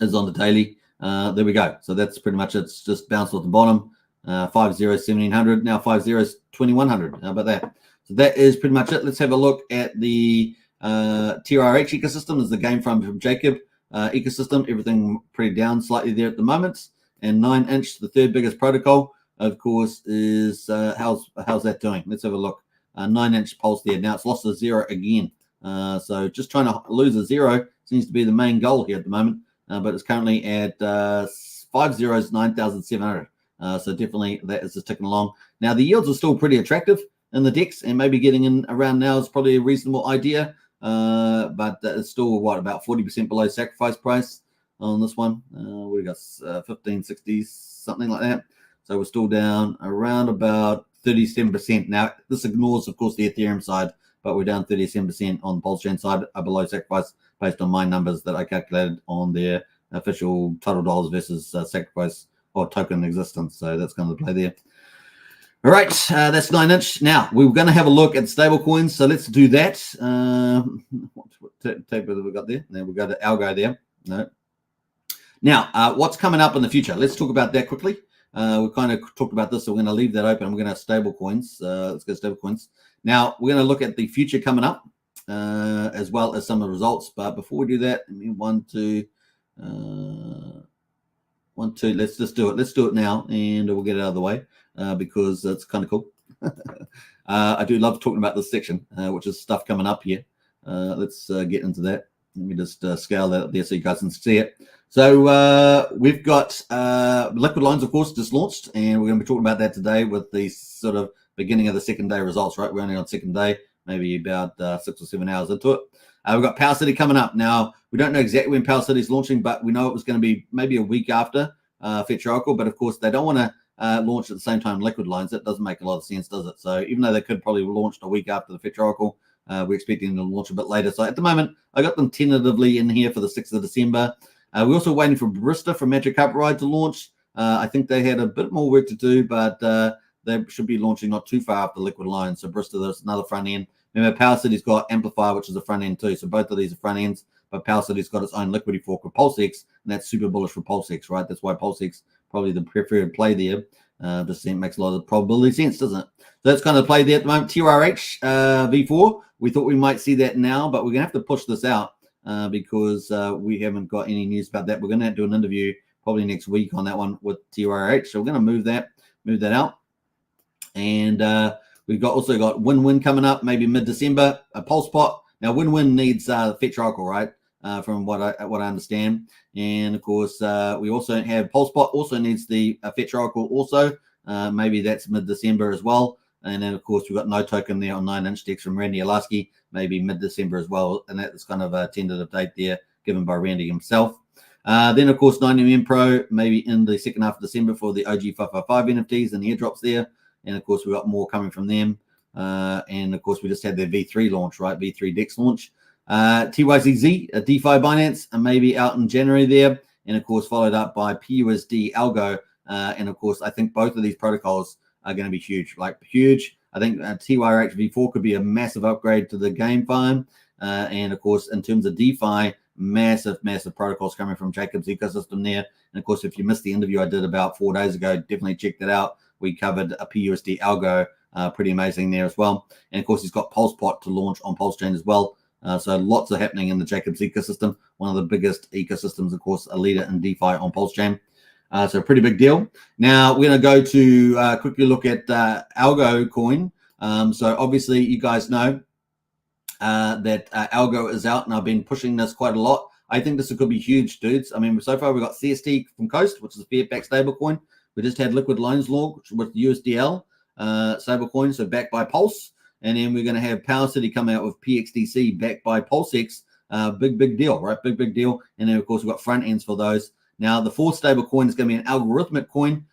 is on the daily. There we go. So that's pretty much it. It's just bounced off the bottom. 50 1700, now 50 2100. How about that? So that is pretty much it. Let's have a look at the TRH ecosystem is the game from Jacob ecosystem. Everything pretty down slightly there at the moment. And 9inch, the third biggest protocol, of course, is how's that doing? Let's have a look. 9inch pulse there. Now it's lost a 0 again. So just trying to lose a 0 seems to be the main goal here at the moment. But it's currently at 5 zeros, 9,700. So definitely that is just ticking along. Now the yields are still pretty attractive in the DEX, and maybe getting in around now is probably a reasonable idea. But it's still about 40% below sacrifice price on this one. We got 1560, something like that. So we're still down around about 37%. Now this ignores, of course, the Ethereum side, but we're down 37% on the Pulsechain side, below sacrifice, based on my numbers that I calculated on their official total dollars versus sacrifice or token existence. So that's going to play there. All right, that's 9inch. Now we're going to have a look at stable coins. So let's do that. What tape have we got there? Now we've got the algo there. No. Now, what's coming up in the future? Let's talk about that quickly. We kind of talked about this, so we're going to leave that open. We're going to have stable coins. Let's go stable coins. Now we're going to look at the future coming up, as well as some of the results. But before we do that, I mean, 1, 2. Let's just do it. Let's do it now, and we'll get it out of the way because it's kind of cool. I do love talking about this section, which is stuff coming up here. Let's get into that. Let me just scale that up there so you guys can see it. So we've got liquid lines, of course, just launched, and we're going to be talking about that today with the sort of beginning of the second day results, right? We're only on second day, maybe about 6 or 7 hours into it. We've got Power City coming up. Now, we don't know exactly when Power City is launching, but we know it was going to be maybe a week after Fetch Oracle. But, of course, they don't want to launch at the same time liquid lines. That doesn't make a lot of sense, does it? So even though they could probably launch a week after the Fetch Oracle, we're expecting them to launch a bit later. So at the moment, I got them tentatively in here for the 6th of December. We're also waiting for Barista from Magic Carpet Ride to launch. I think they had a bit more work to do, but they should be launching not too far after liquid lines. So Barista, there's another front end. Remember, Power City's got Amplifier, which is a front end too. So both of these are front ends, but Power City's got its own liquidity fork with Pulsex, and that's super bullish for Pulsex, right? That's why Pulsex probably the preferred play there. Just makes a lot of probability sense, doesn't it? So that's kind of play there at the moment. TRH V4, we thought we might see that now, but we're going to have to push this out because we haven't got any news about that. We're going to have to do an interview probably next week on that one with TRH. So we're going to move that out. And we've also got Win-Win coming up, maybe mid-December, a Pulse Pot. Now, Win-Win needs Fetch Oracle, right? From what I understand. And, of course, we also have Pulse Pot also needs the Fetch Oracle also. Maybe that's mid-December as well. And then, of course, we've got no token there on 9inch DEX from Randy Alaski, maybe mid-December as well. And that's kind of a tentative date there given by Randy himself. Then, of course, 9mm Pro, maybe in the second half of December for the OG 555 NFTs and the airdrops there. And, of course, we've got more coming from them. And, of course, we just had their V3 launch, right? V3 DEX launch. TYZZ, a DeFi Binance, and maybe out in January there. And, of course, followed up by PUSD Algo. And, of course, I think both of these protocols are going to be huge. I think TYRH V4 could be a massive upgrade to the game farm. And, of course, in terms of DeFi, massive protocols coming from Jacob's ecosystem there. And, of course, if you missed the interview I did about 4 days ago, definitely check that out. We covered a PUSD Algo, pretty amazing there as well. And, of course, he's got Pulsepot to launch on Pulsechain as well. So lots are happening in the Jacob's ecosystem. One of the biggest ecosystems, of course, a leader in DeFi on Pulsechain. So a pretty big deal. Now we're going to go to quickly look at Algo coin. So obviously you guys know that Algo is out, and I've been pushing this quite a lot. I think this could be huge, dudes. I mean, so far we've got CST from Coast, which is a fiat-backed stablecoin. We just had Liquid Loans launch with USDL stablecoin, so backed by Pulse. And then we're going to have Power City come out with PXDC backed by Pulsex. Big deal, right? Big deal. And then, of course, we've got front ends for those. Now, the fourth stable coin is going to be an algorithmic coin,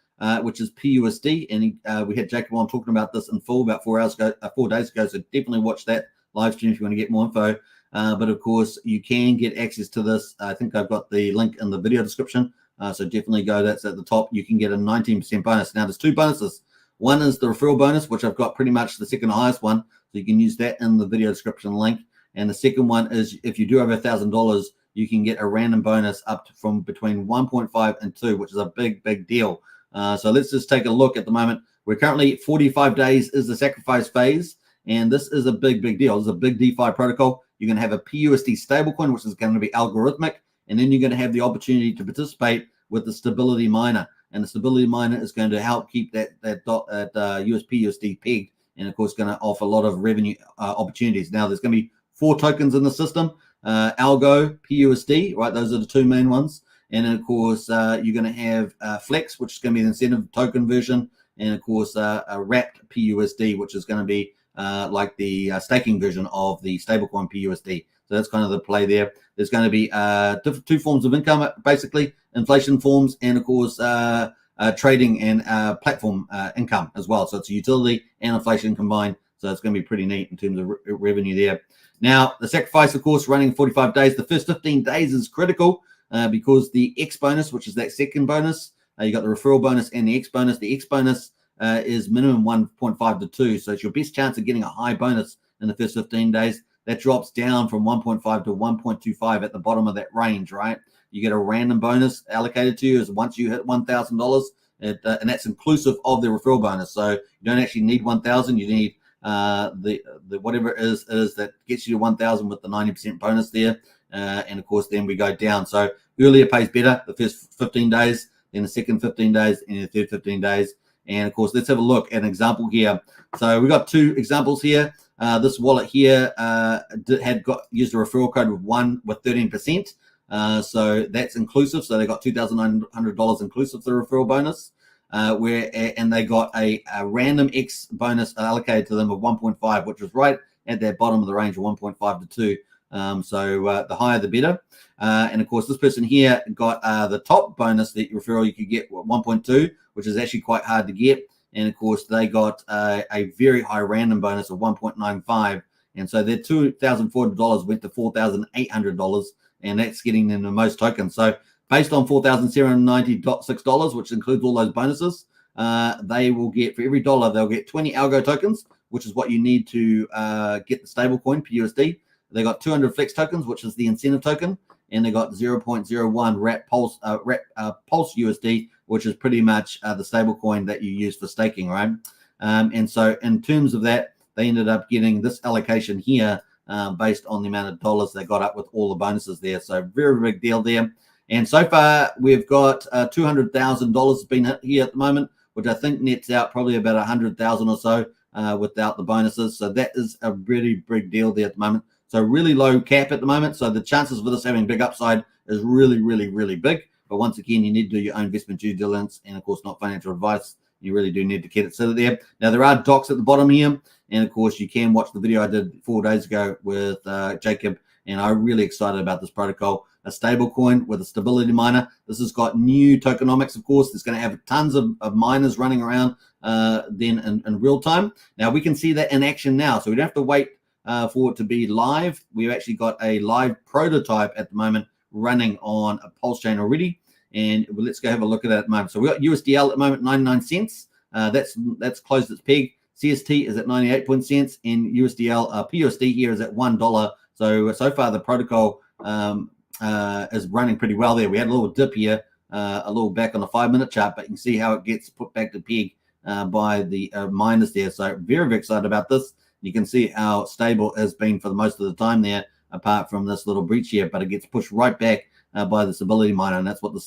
which is PUSD. And we had Jacob on talking about this in full about 4 days ago. So definitely watch that live stream if you want to get more info. But, of course, you can get access to this. I think I've got the link in the video description. So definitely go. That's at the top. You can get a 19% bonus. Now, there's two bonuses. One is the referral bonus, which I've got pretty much the second highest one. So you can use that in the video description link. And the second one is if you do over $1,000, you can get a random bonus up from between 1.5 and 2, which is a big deal. So let's just take a look at the moment. We're currently 45 days is the sacrifice phase. And this is a big deal. This is a big DeFi protocol. You're going to have a PUSD stablecoin, which is going to be algorithmic, and then you're going to have the opportunity to participate with the stability miner. And the stability miner is going to help keep that USPUSD pegged, and of course going to offer a lot of revenue opportunities. Now there's going to be 4 tokens in the system: Algo, PUSD, right? Those are the 2 main ones. And then of course you're going to have Flex, which is going to be the incentive token version, and of course a wrapped PUSD, which is going to be like the staking version of the stablecoin PUSD. So that's kind of the play there. There's going to be 2 forms of income, basically inflation forms, and of course trading and platform income as well. So it's a utility and inflation combined. So it's going to be pretty neat in terms of revenue there. Now the sacrifice, of course, running 45 days. The first 15 days is critical because the X bonus, which is that second bonus, you got the referral bonus and the X bonus. The X bonus is minimum 1.5 to 2. So it's your best chance of getting a high bonus in the first 15 days. That drops down from 1.5 to 1.25 at the bottom of that range, right? You get a random bonus allocated to you as once you hit $1,000, and that's inclusive of the referral bonus. So you don't actually need 1,000. You need the whatever it is that gets you to 1,000 with the 90% bonus there. And of course, then we go down. So earlier pays better, the first 15 days, then the second 15 days, and the third 15 days. And of course, let's have a look at an example here. So we got 2 examples here. This wallet here used a referral code with 13%. So that's inclusive. So they got $2,900 inclusive of the referral bonus. And they got a random X bonus allocated to them of 1.5, which was right at that bottom of the range of 1.5 to 2. So the higher the better. And of course, this person here got the top bonus, the referral you could get 1.2, which is actually quite hard to get. And of course, they got a very high random bonus of 1.95. And so their $2,400 went to $4,800, and that's getting them the most tokens. So based on $4,796, which includes all those bonuses, they will get, for every dollar, they'll get 20 algo tokens, which is what you need to get the stablecoin PUSD. They got 200 flex tokens, which is the incentive token, and they got 0.01 wrap Pulse USD, which is pretty much the stablecoin that you use for staking, right? And so in terms of that, they ended up getting this allocation here based on the amount of dollars they got up with all the bonuses there. So very big deal there. And so far, we've got $200,000 been hit here at the moment, which I think nets out probably about 100,000 or so without the bonuses. So that is a really big deal there at the moment. So really low cap at the moment. So the chances of this having big upside is really, really, really big. But once again, you need to do your own investment due diligence, and of course, not financial advice. You really do need to get it set there. Now, there are docs at the bottom here. And of course, you can watch the video I did 4 days ago with Jacob. And I'm really excited about this protocol. A stable coin with a stability miner. This has got new tokenomics, of course. It's going to have tons of miners running around then in real time. Now, we can see that in action now. So we don't have to wait for it to be live. We've actually got a live prototype at the moment running on a Pulsechain already. And let's go have a look at that at the moment. So we've got USDL at the moment, 99 cents. That's closed its peg. CST is at 98 cents, and USDL PUSD here is at $1. So far the protocol is running pretty well there. We had a little dip here, a little back on the 5-minute chart, but you can see how it gets put back to peg by the miners there. So very, very excited about this. You can see how stable it has been for the most of the time there, apart from this little breach here, but it gets pushed right back by the stability miner, and that's what the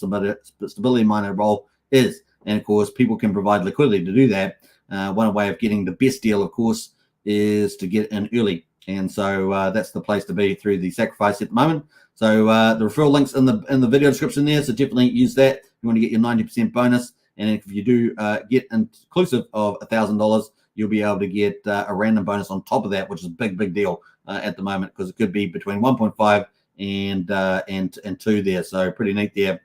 stability miner role is. And of course, people can provide liquidity to do that. One way of getting the best deal, of course, is to get in early. And so that's the place to be through the sacrifice at the moment. So the referral links in the video description there. So definitely use that. You want to get your 90% bonus. And if you do get inclusive of $1,000, you'll be able to get a random bonus on top of that, which is a big, big deal at the moment, because it could be between 1.5 and 2 there. So pretty neat there.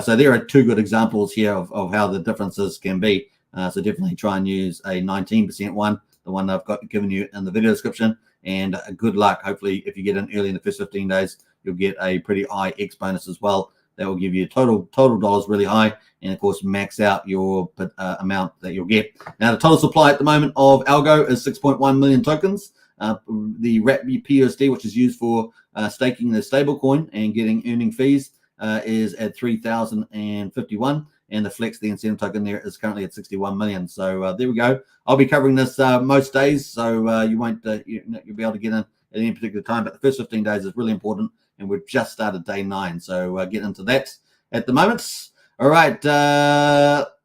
So there are 2 good examples here of how the differences can be. So definitely try and use a 19% one, the one I've given you in the video description. And good luck. Hopefully, if you get in early in the first 15 days, you'll get a pretty high X bonus as well. That will give you total dollars really high, and of course max out your amount that you'll get. Now the total supply at the moment of Algo is 6.1 million tokens. The wrap PUSD, which is used for staking the stablecoin and getting earning fees, is at 3,051. And the Flex, the incentive token there, is currently at 61 million. So there we go. I'll be covering this most days, so you won't you'll be able to get in at any particular time, but the first 15 days is really important, and we've just started day 9. So get into that at the moment. All right,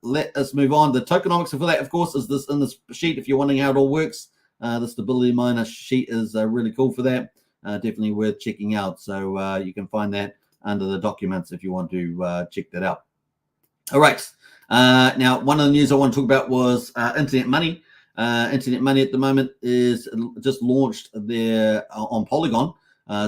let us move on. The tokenomics for that, of course, is this in this sheet. If you're wondering how it all works, the stability miner sheet is really cool for that. Definitely worth checking out. So you can find that under the documents if you want to check that out. All right. Now, one of the news I want to talk about was Internet Money. Internet Money at the moment is just launched there on Polygon.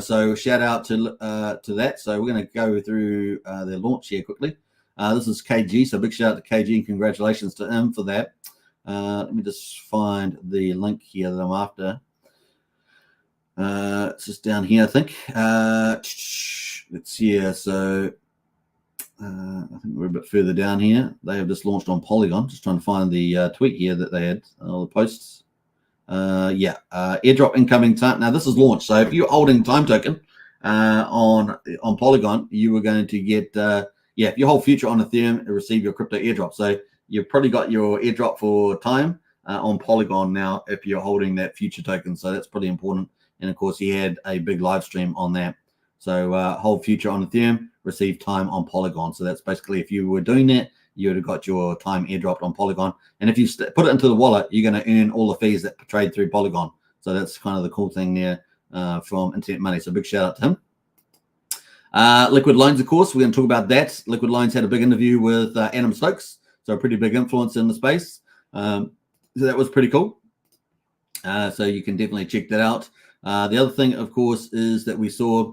So shout out to that. So we're going to go through their launch here quickly. This is KG. So big shout out to KG and congratulations to him for that. Let me just find the link here that I'm after. It's just down here, I think. It's here. So I think we're a bit further down here. They have just launched on Polygon. Just trying to find the tweet here that they had, all the posts. Airdrop incoming time. Now this is launched. So if you're holding time token on Polygon, you were going to get if you hold future on Ethereum, you receive your crypto airdrop. So you've probably got your airdrop for time on Polygon now if you're holding that future token. So that's pretty important. And of course, he had a big live stream on that. So hold future on Ethereum, receive time on Polygon. So that's basically, if you were doing that, you would have got your time airdropped on Polygon. And if you put it into the wallet, you're going to earn all the fees that trade through Polygon. So that's kind of the cool thing there from Internet Money. So big shout out to him. Liquid Loans, of course, we're going to talk about that. Liquid Loans had a big interview with Adam Stokes, so a pretty big influence in the space. So that was pretty cool. So you can definitely check that out. The other thing, of course, is that we saw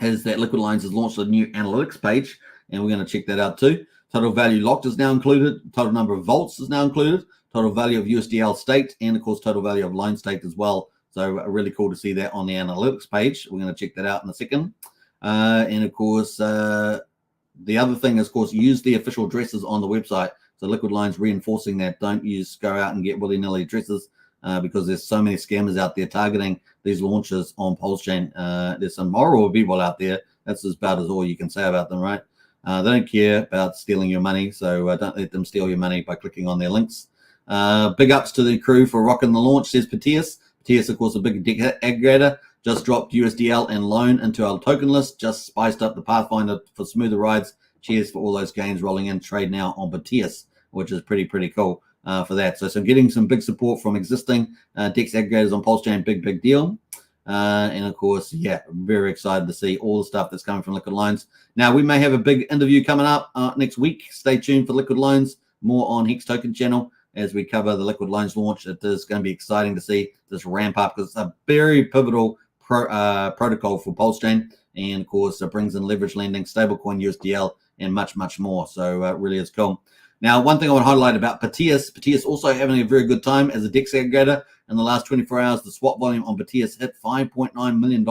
is that Liquid Loans has launched a new analytics page, and we're going to check that out too. Total value locked is now included. Total number of vaults is now included. Total value of USDL staked, and of course, total value of loan staked as well. So really cool to see that on the analytics page. We're going to check that out in a second. And of course, the other thing is, of course, use the official addresses on the website. So Liquid Loans reinforcing that. Don't go out and get willy-nilly addresses because there's so many scammers out there targeting these launches on Pulsechain. There's some moral people out there. That's about as all you can say about them, right? They don't care about stealing your money, so don't let them steal your money by clicking on their links. Big ups to the crew for rocking the launch, says Patias. Patias, of course, a big aggregator. Just dropped USDL and loan into our token list. Just spiced up the Pathfinder for smoother rides. Cheers for all those gains rolling in. Trade now on Batias, which is pretty cool for that. So getting some big support from existing DEX aggregators on Pulsechain, big deal. And of course, I'm very excited to see all the stuff that's coming from Liquid Loans. Now, we may have a big interview coming up next week. Stay tuned for Liquid Loans. More on Hex Token channel as we cover the Liquid Loans launch. It is going to be exciting to see this ramp up because it's a very pivotal protocol for Pulsechain, and of course it brings in leverage lending, stablecoin, USDL, and much more. So it really is cool. Now, one thing I want to highlight about Patias also having a very good time as a DEX aggregator. In the last 24 hours, the swap volume on Patias hit $5.9 million,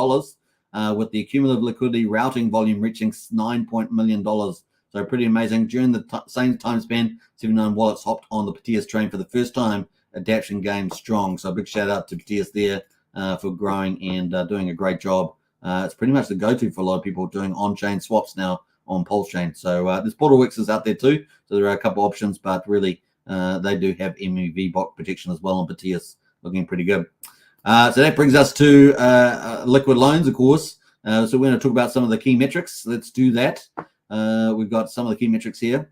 with the cumulative liquidity routing volume reaching $9 million. So pretty amazing. During the same time span, 79 wallets hopped on the Patias train for the first time. Adaption game strong. So a big shout out to Patias there for growing and doing a great job. It's pretty much the go-to for a lot of people doing on-chain swaps now on Pulsechain. So there's PortalWix is out there too. So there are a couple options, but really they do have MEV bot protection as well on Patias, looking pretty good. So that brings us to Liquid Loans, of course. So we're going to talk about some of the key metrics. Let's do that. We've got some of the key metrics here.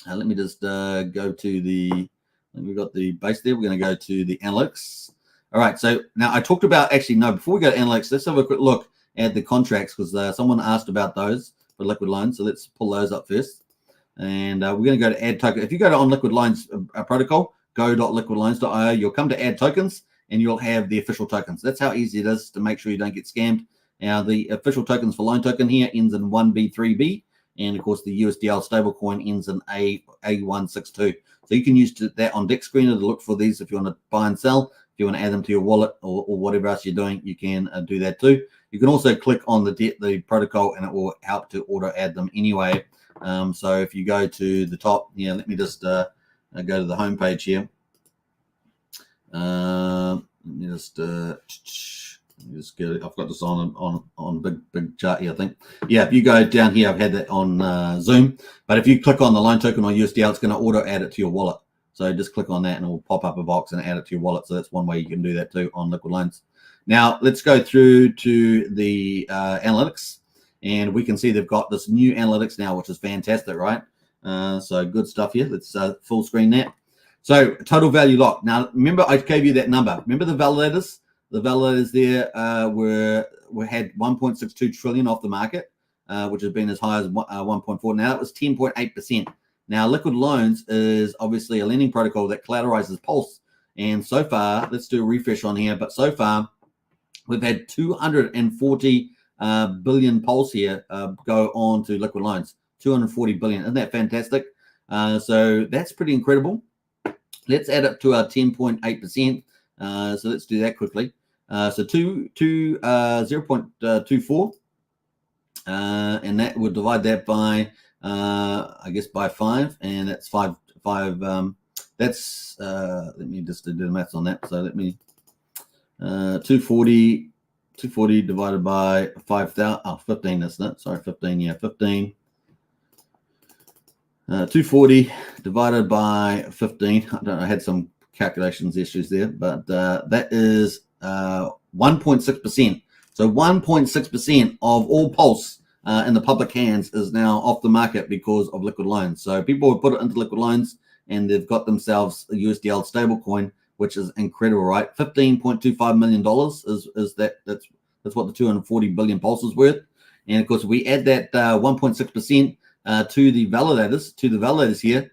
Let me just go to the, we've got the base there. We're going to go to the analytics. All right, so now I talked about, before we go to analytics, let's have a quick look at the contracts because someone asked about those for Liquid Loans. So let's pull those up first. And we're going to go to add token. If you go to on Liquid Loans protocol, go.liquidloans.io, you'll come to add tokens and you'll have the official tokens. That's how easy it is to make sure you don't get scammed. Now, the official tokens for loan token here ends in 1B3B. And of course, the USDL stablecoin ends in A162. So you can use that on Dex Screener to look for these if you want to buy and sell. If you want to add them to your wallet or whatever else you're doing, you can do that too. You can also click on the protocol and it will help to auto add them anyway. So if you go to the top, let me just go to the home page here. Let me just get it. I've got this on big chart here, I think. If you go down here, I've had that on Zoom. But if you click on the loan token on USDL, it's going to auto add it to your wallet. So just click on that and it will pop up a box and add it to your wallet. So that's one way you can do that too on Liquid Loans. Now let's go through to the analytics, and we can see they've got this new analytics now, which is fantastic, right? So good stuff here. Let's full screen that. So total value locked. Now remember, I gave you that number. Remember the validators? The validators there had 1.62 trillion off the market, which has been as high as 1.4. Now it was 10.8%. Now liquid loans is obviously a lending protocol that collateralizes Pulse, and so far, let's do a refresh on here. But so far, we've had 240 billion Pulse here go on to liquid loans. 240 billion. Isn't that fantastic? So that's pretty incredible. Let's add up to our 10.8%. So let's do that quickly. So 0.24. And that would divide that by, I guess, by 5. And that's 5. That's, let me just do the maths on that. So let me, 240 divided by 5,000. Oh, 15, isn't it? Sorry, 15. Yeah, 15. 240 divided by 15. I don't know, I had some calculations issues there, but that is 1.6%. So 1.6% of all Pulse in the public hands is now off the market because of liquid loans. So people will put it into liquid loans, and they've got themselves a USDL stablecoin, which is incredible, right? $15.25 million is that's what the 240 billion Pulse is worth. And of course, we add that 1.6% to the validators here,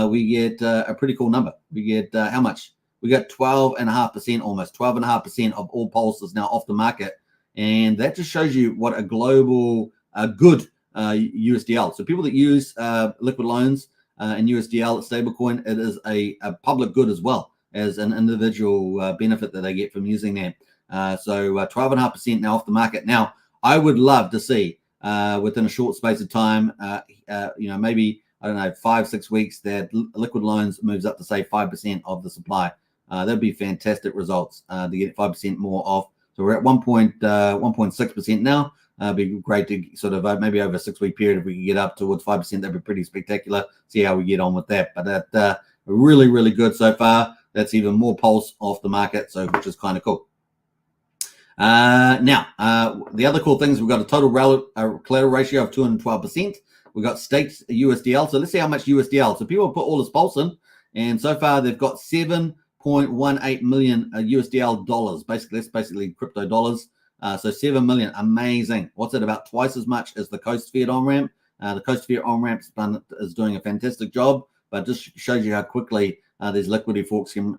we get a pretty cool number. We get how much? We got 12.5%, almost 12.5% of all Pulse is now off the market, and that just shows you what a global good USDL. So people that use liquid loans and USDL stablecoin, it is a public good as well as an individual benefit that they get from using that. So 12.5% now off the market. Now, I would love to see within a short space of time, maybe, I don't know, 5-6 weeks, that liquid loans moves up to say 5% of the supply. That'd be fantastic results to get 5% more off. So we're at 1.6% now. It'd be great to sort of maybe over a 6-week period, if we could get up towards 5%, that'd be pretty spectacular. See how we get on with that. But that really, really good so far. That's even more Pulse off the market, so which is kind of cool. Now, the other cool thing is we've got a total collateral ratio of 212%. We've got staked USDL. So let's see how much USDL. So people put all this Pulse in, and so far they've got 7.18 million USDL dollars. Basically, that's basically crypto dollars. So 7 million, amazing. What's it, about twice as much as the Coast Fiat on-ramp? The Coast Fiat on-ramp is doing a fantastic job, but just shows you how quickly these liquidity forks can,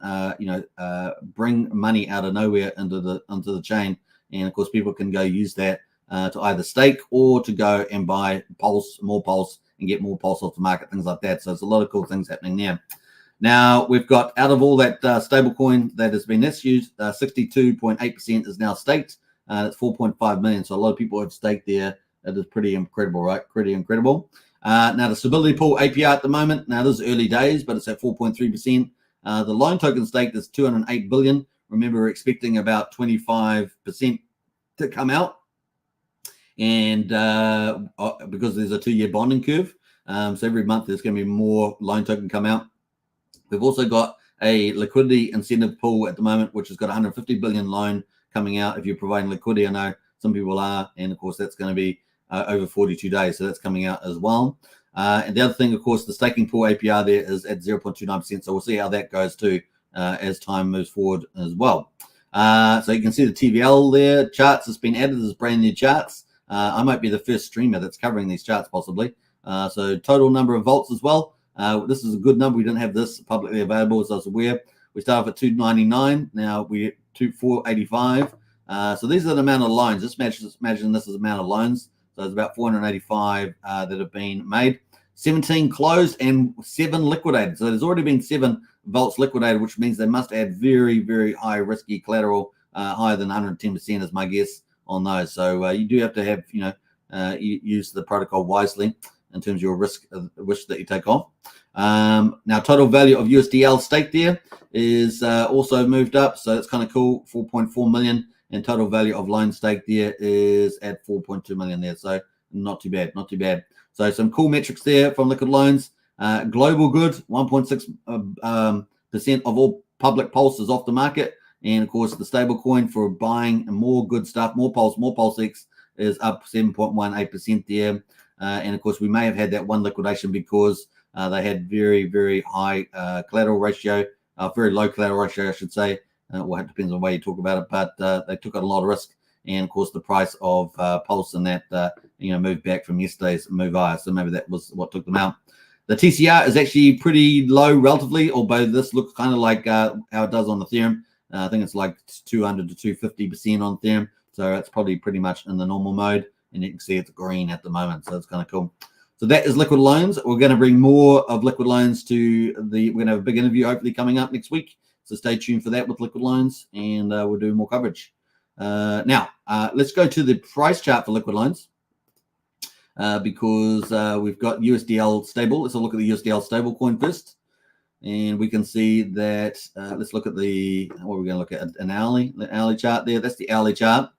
bring money out of nowhere into the chain. And of course, people can go use that to either stake or to go and buy Pulse, more Pulse, and get more Pulse off the market, things like that. So it's a lot of cool things happening there. Now, we've got, out of all that stablecoin that has been issued, 62.8% is now staked. That's 4.5 million. So a lot of people have staked there. That is pretty incredible, right? Pretty incredible. Now, the Stability Pool APR at the moment, now this is early days, but it's at 4.3%. The loan token stake is 208 billion. Remember, we're expecting about 25% to come out. And because there's a 2-year bonding curve, so every month there's going to be more loan token come out. We've also got a liquidity incentive pool at the moment, which has got 150 billion loan coming out if you're providing liquidity. I know some people are, and of course that's going to be over 42 days, so that's coming out as well. And the other thing, of course, the staking pool APR there is at 0.29%, so we'll see how that goes too as time moves forward as well. So you can see the TVL there, charts has been added as brand new charts. I might be the first streamer that's covering these charts possibly. So total number of volts as well. This is a good number. We didn't have this publicly available, as I was aware. We start off at 299. Now we're at 485. So these are the amount of loans. Just imagine this is the amount of loans. So it's about 485 that have been made. 17 closed and 7 liquidated. So there's already been 7 volts liquidated, which means they must add very, very high risky collateral, higher than 110% is my guess on those. So you do have to have, use the protocol wisely in terms of your risk that you take on. Now, total value of USDL stake there is also moved up. So it's kind of cool, 4.4 million. And total value of loan stake there is at 4.2 million there. So not too bad, not too bad. So some cool metrics there from Liquid Loans. Global good, 1.6% of all public Pulse is off the market. And of course, the stable coin for buying more good stuff, more PulseX is up 7.18% there. And of course, we may have had that one liquidation because they had very, very high collateral ratio, very low collateral ratio, I should say. Well, it depends on the way you talk about it, but they took on a lot of risk. And of course, the price of Pulse and that, moved back from yesterday's move higher. So maybe that was what took them out. The TCR is actually pretty low relatively, although this looks kind of like how it does on Ethereum. I think it's like 200 to 250% on Ethereum. So it's probably pretty much in the normal mode. And you can see it's green at the moment. So it's kind of cool. So that is liquid loans. We're going to bring more of liquid loans we're going to have a big interview hopefully coming up next week. So stay tuned for that with liquid loans, and we'll do more coverage. Now, let's go to the price chart for liquid loans because we've got USDL stable. Let's look at the USDL stable coin first. And we can see that, let's look at what we're going to look at, an hourly chart there. That's the hourly chart.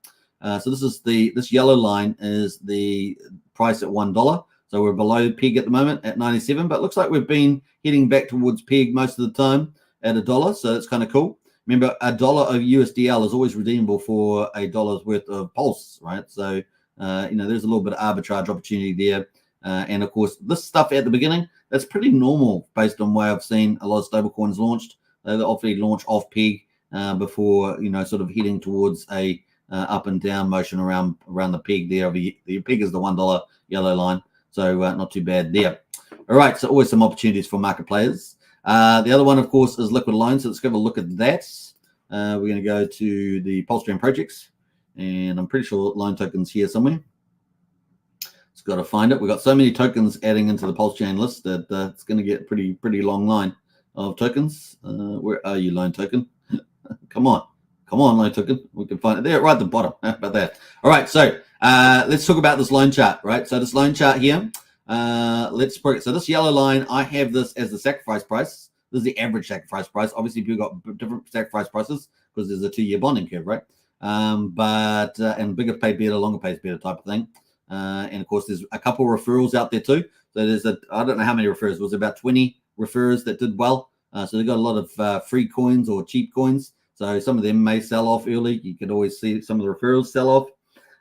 So this yellow line is the price at $1. So we're below peg at the moment at 97, but it looks like we've been heading back towards peg most of the time at $1. So it's kind of cool. Remember, $1 of USDL is always redeemable for $1 worth of Pulse, right? So, there's a little bit of arbitrage opportunity there. And of course, this stuff at the beginning, that's pretty normal based on where I've seen a lot of stablecoins launched. They obviously launch off peg before, sort of heading towards a up and down motion around the peg there. The peg is the $1 yellow line. So not too bad there. All right, so always some opportunities for market players. The other one, of course, is liquid loans. So let's have a look at that. We're going to go to the Pulsechain projects, and I'm pretty sure loan tokens here somewhere. It's got to find it. We've got so many tokens adding into the Pulsechain list that it's going to get a pretty long line of tokens. Where are you, loan token? Come on, loan token. We can find it there right at the bottom. How about that? All right, so let's talk about this loan chart, right? So this loan chart here. Let's break it. So this yellow line, I have this as the sacrifice price. This is the average sacrifice price. Obviously, people got different sacrifice prices because there's a 2-year bonding curve, right? And bigger pays better, longer pays better type of thing. And of course, there's a couple of referrals out there too. So I don't know how many referrals. It was about 20 referrers that did well. So they got a lot of free coins or cheap coins. So some of them may sell off early. You could always see some of the referrals sell off.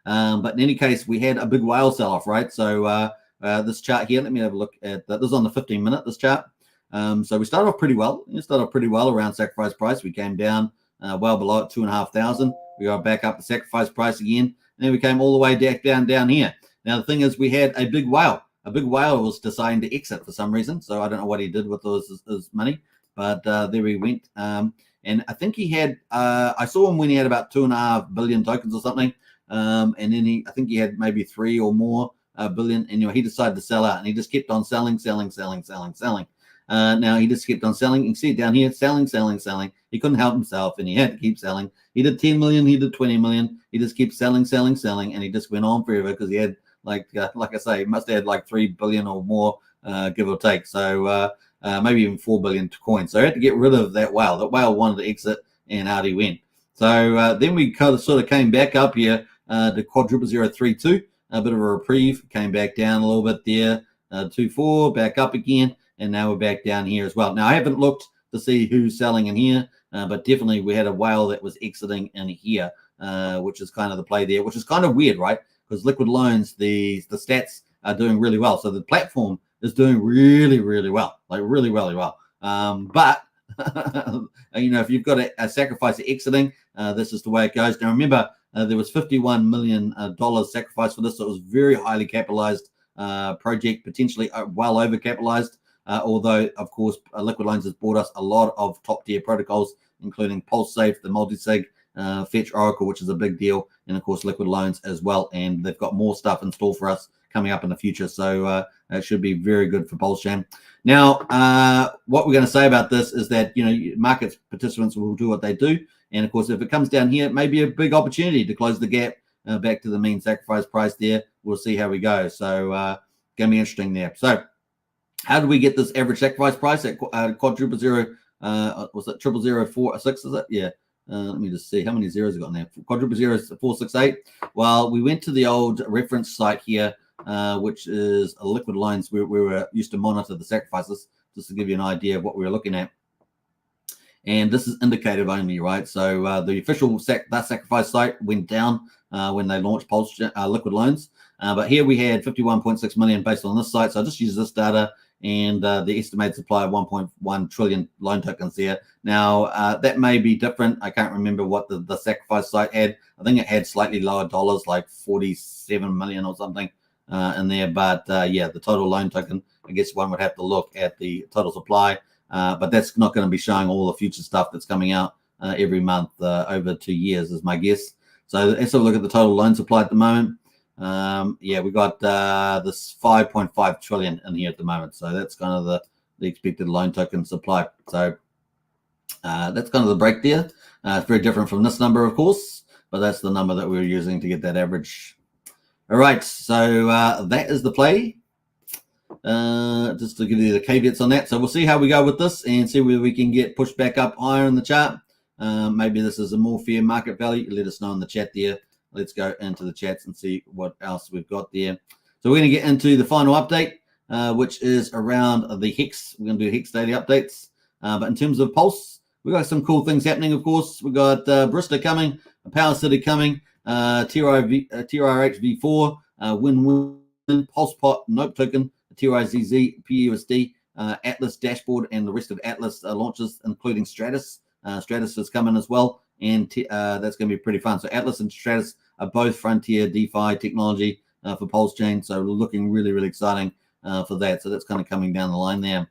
But in any case, we had a big whale sell off, right? So this chart here, let me have a look at that. This is on the 15-minute, this chart. So we started off pretty well. We started off pretty well around sacrifice price. We came down well below at 2,500. We got back up to sacrifice price again. And then we came all the way down here. Now, the thing is, we had a big whale. A big whale was deciding to exit for some reason. So I don't know what he did with his money. But there he went. And I think he had, I saw him when he had about 2.5 billion tokens or something. And then I think he had maybe 3 or more billion. Anyway, he decided to sell out, and he just kept on selling. Now he just kept on selling. You can see it down here, selling. He couldn't help himself, and he had to keep selling. He did 10 million, he did 20 million. He just kept selling, and he just went on forever because he had like I say, he must have had like 3 billion or more, give or take. So maybe even 4 billion coins. So I had to get rid of that whale. That whale wanted to exit, and out he went. So then we sort of came back up here to quadruple 032. A bit of a reprieve, came back down a little bit there, 2.4, back up again, and now we're back down here as well. Now, I haven't looked to see who's selling in here, but definitely we had a whale that was exiting in here, which is kind of the play there, which is kind of weird, right? Because liquid loans, the stats are doing really well. So the platform is doing really, really well, like really, really well. But, if you've got a sacrifice exiting, this is the way it goes. Now, remember, there was $51 million sacrifice for this. So it was very highly capitalized project, potentially well overcapitalized. Although, of course, Liquid Loans has bought us a lot of top-tier protocols, including PulseSafe, the multi-sig, Fetch Oracle, which is a big deal, and, of course, Liquid Loans as well. And they've got more stuff in store for us coming up in the future. So it should be very good for Pulsechain. Now, what we're going to say about this is that, market participants will do what they do. And, of course, if it comes down here, it may be a big opportunity to close the gap back to the mean sacrifice price there. We'll see how we go. So going to be interesting there. So how do we get this average sacrifice price at quadruple 0? Was it 00046? Is it? Yeah. Let me just see how many zeros I got in there. Quadruple 0.468. Well, we went to the old reference site here, which is a Liquid Loans where we were used to monitor the sacrifices, just to give you an idea of what we were looking at. and this is indicative only, right? So the official sacrifice site went down when they launched Pulse liquid loans, but here we had 51.6 million based on this site. So I just use this data and the estimated supply of 1.1 trillion loan tokens there. Now that may be different. I can't remember what the sacrifice site had. I think it had slightly lower dollars, like 47 million or something in there. But yeah, the total loan token, I guess one would have to look at the total supply. But that's not going to be showing all the future stuff that's coming out every month over 2 years, is my guess. So let's have a look at the total loan supply at the moment. Yeah, we got this 5.5 trillion in here at the moment. So that's kind of the expected loan token supply. So that's kind of the break there. It's very different from this number, of course, but that's the number that we were using to get that average. All right, so that is the play. Just to give you the caveats on that. So we'll see how we go with this and see whether we can get pushed back up higher in the chart. Maybe this is a more fair market value. Let us know in the chat there. Let's go into the chats and see what else we've got there. So we're going to get into the final update, which is around the Hex. We're going to do Hex daily updates. But in terms of Pulse, we've got some cool things happening, of course. We've got Barista coming, Power City coming, TRH V4, Win-Win, PulsePot, Nope Token, TRIZZ, PUSD, Atlas dashboard, and the rest of Atlas launches, including Stratus. Stratus is coming as well, and that's going to be pretty fun. So Atlas and Stratus are both frontier DeFi technology for Pulsechain. So looking really, really exciting for that. So that's kind of coming down the line there.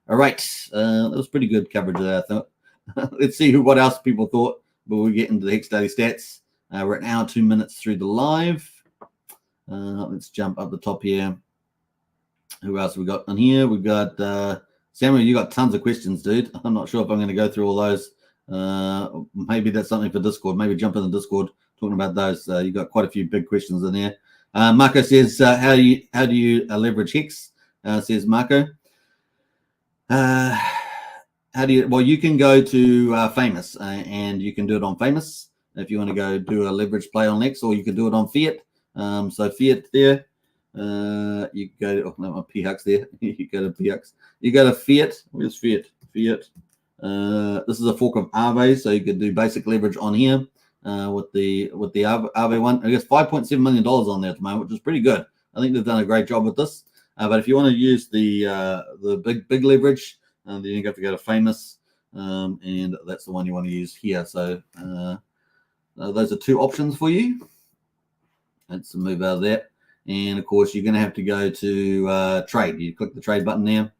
All right. That was pretty good coverage of that, I thought. Let's see what else people thought before we get into the Hex Daily Stats. We're at an hour, 2 minutes through the live. Let's jump up the top here. Who else we got on here? We've got Samuel. You got tons of questions, dude. I'm not sure if I'm going to go through all those. Maybe that's something for Discord. Maybe jump in the Discord talking about those. You got quite a few big questions in there. Marco says, "How do you leverage Hex?" Says Marco. How do you? Well, you can go to Famous, and you can do it on Famous if you want to go do a leverage play on Hex, or you can do it on Fiat. So Fiat there. You go to PHUX there. You go to PHUX. You go to Fiat. Where's Fiat? Fiat. This is a fork of Aave, so you could do basic leverage on here with the Aave one. I guess $5.7 million on there at the moment, which is pretty good. I think they've done a great job with this. But if you want to use the big leverage, then you have to go to Famous, and that's the one you want to use here. So those are two options for you. Let's move out of that. And of course, you're going to have to go to trade. You click the trade button there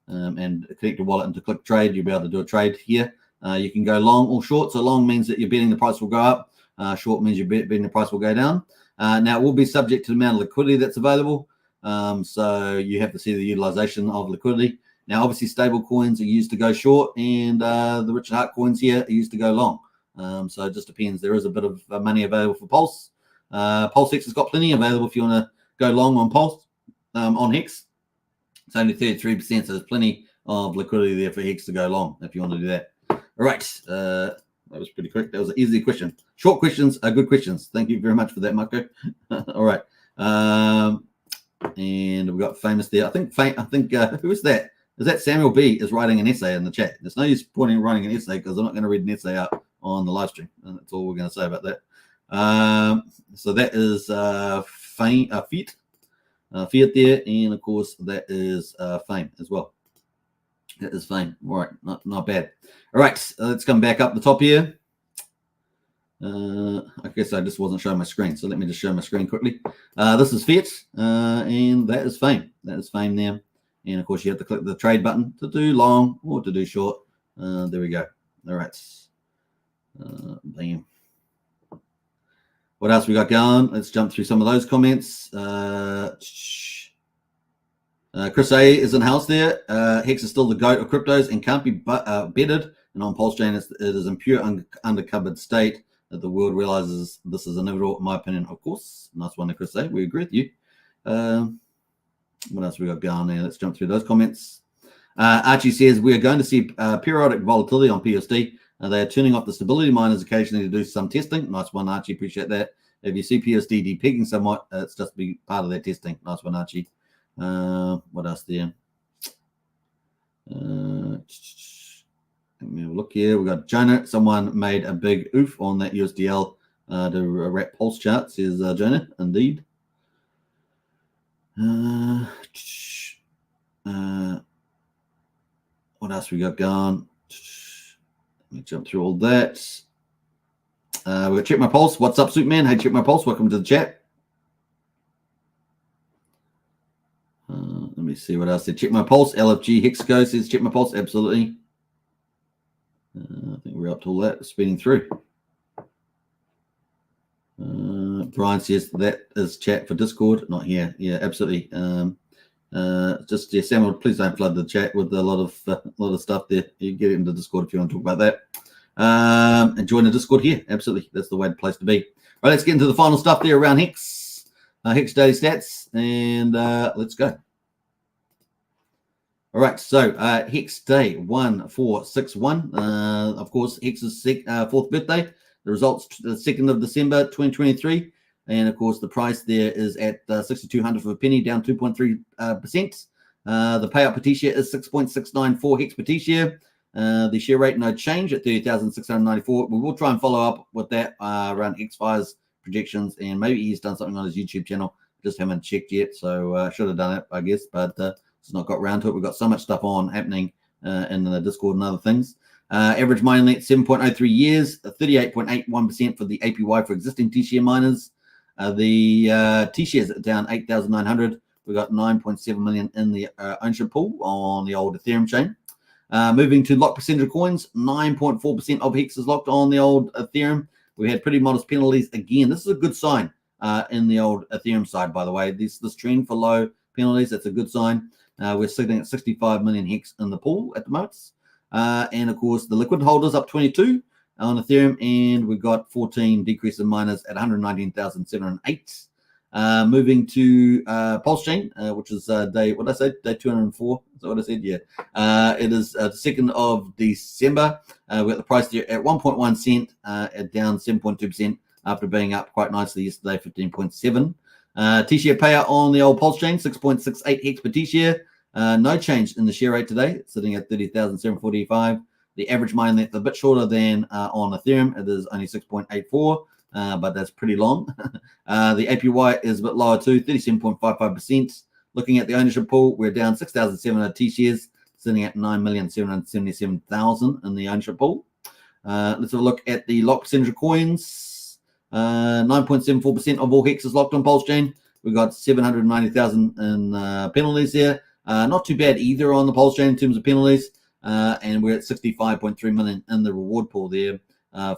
and connect your wallet into click trade. You'll be able to do a trade here. You can go long or short. So long means that you're betting the price will go up. Short means you're betting the price will go down. Now, it will be subject to the amount of liquidity that's available. So you have to see the utilization of liquidity. Now, obviously, stable coins are used to go short, and the Richard Hart coins here are used to go long. So it just depends. There is a bit of money available for Pulse. Pulse Hex has got plenty available if you want to go long on Pulse, on Hex. It's only 33%, so there's plenty of liquidity there for Hex to go long if you want to do that. All right, that was pretty quick. That was an easy question. Short questions are good questions. Thank you very much for that, Marco. All right, and we've got Famous there. I think who is that? Is that Samuel B is writing an essay in the chat? There's no use pointing writing an essay because I'm not going to read an essay out on the live stream. And that's all we're going to say about that. So that is Fiat there, and of course that is Fame as well. That is Fame. All right, not bad. All right, let's come back up the top here. I guess I just wasn't showing my screen, so let me just show my screen quickly. This is Fiat, and that is Fame. That is Fame there, and of course you have to click the trade button to do long or to do short. There we go. All right. Bam. What else we got going? Let's jump through some of those comments. Chris A is in house there. Hex is still the GOAT of cryptos and can't be bettered. And on Pulsechain, it is in pure undercovered state that the world realizes this is inevitable, in my opinion, of course. Nice one, Chris A. We agree with you. What else we got going there? Let's jump through those comments. Archie says, we are going to see periodic volatility on PUSD. They are turning off the stability miners occasionally to do some testing. Nice one, Archie. Appreciate that. If you see PUSD depegging somewhat, it's just be part of their testing. Nice one, Archie. What else there? Let me have a look here. We got Jonah. Someone made a big oof on that USDL to wrap pulse chart, says Jonah. Indeed. What else we got going? Let me jump through all that. We got Check My Pulse. What's up, Superman? Hey, Check My Pulse. Welcome to the chat. Let me see what else. Check My Pulse. LFG Hexco says Check My Pulse. Absolutely. I think we're up to all that. Speeding through. Brian says that is chat for Discord, not here. Yeah, absolutely. Just yeah, Samuel, please don't flood the chat with a lot of stuff there. You get into Discord if you want to talk about that. And join the Discord here. Absolutely, that's the place to be. All right, let's get into the final stuff there around Hex, Hex daily stats, and let's go. All right, so Hex day 1461. Of course, Hex's fourth birthday. The results the 2nd of December 2023. And of course, the price there is at 6,200 for a penny, down 2.3%. The payout per T-share is 6.694 Hex per T-share. The share rate, no change at 30,694. We will try and follow up with that around Xfire's projections, and maybe he's done something on his YouTube channel. Just haven't checked yet, so should have done it, I guess, but it's not got around to it. We've got so much stuff happening in the Discord and other things. Average mining length 7.03 years, 38.81% for the APY for existing T-share miners. The T-shares are down 8,900. We got 9.7 million in the ownership pool on the old Ethereum chain. Moving to lock percentage of coins, 9.4% of Hex is locked on the old Ethereum. We had pretty modest penalties again. This is a good sign in the old Ethereum side, by the way. This trend for low penalties, that's a good sign. We're sitting at 65 million Hex in the pool at the moment. And of course, the liquid holders up 22 on Ethereum, and we've got 14 decrease in miners at 119,708. Moving to Pulsechain, which is day 204. Is that what I said? Yeah. It is the 2nd of December. We got the price there at 1.1 cent, down 7.2% after being up quite nicely yesterday, 15.7. T-share payout on the old Pulsechain, 6.68 Hex per T-share. No change in the share rate today, sitting at 30,745. The average mining length a bit shorter than on Ethereum. It is only 6.84, but that's pretty long. The APY is a bit lower too, 37.55%. Looking at the ownership pool, we're down 6,700 T-shares, sitting at 9,777,000 in the ownership pool. Let's have a look at the lock percentage of coins. 9.74% of all Hex is locked on Pulsechain. We've got 790,000 in penalties here. Not too bad either on the Pulsechain in terms of penalties. And we're at 65.3 million in the reward pool there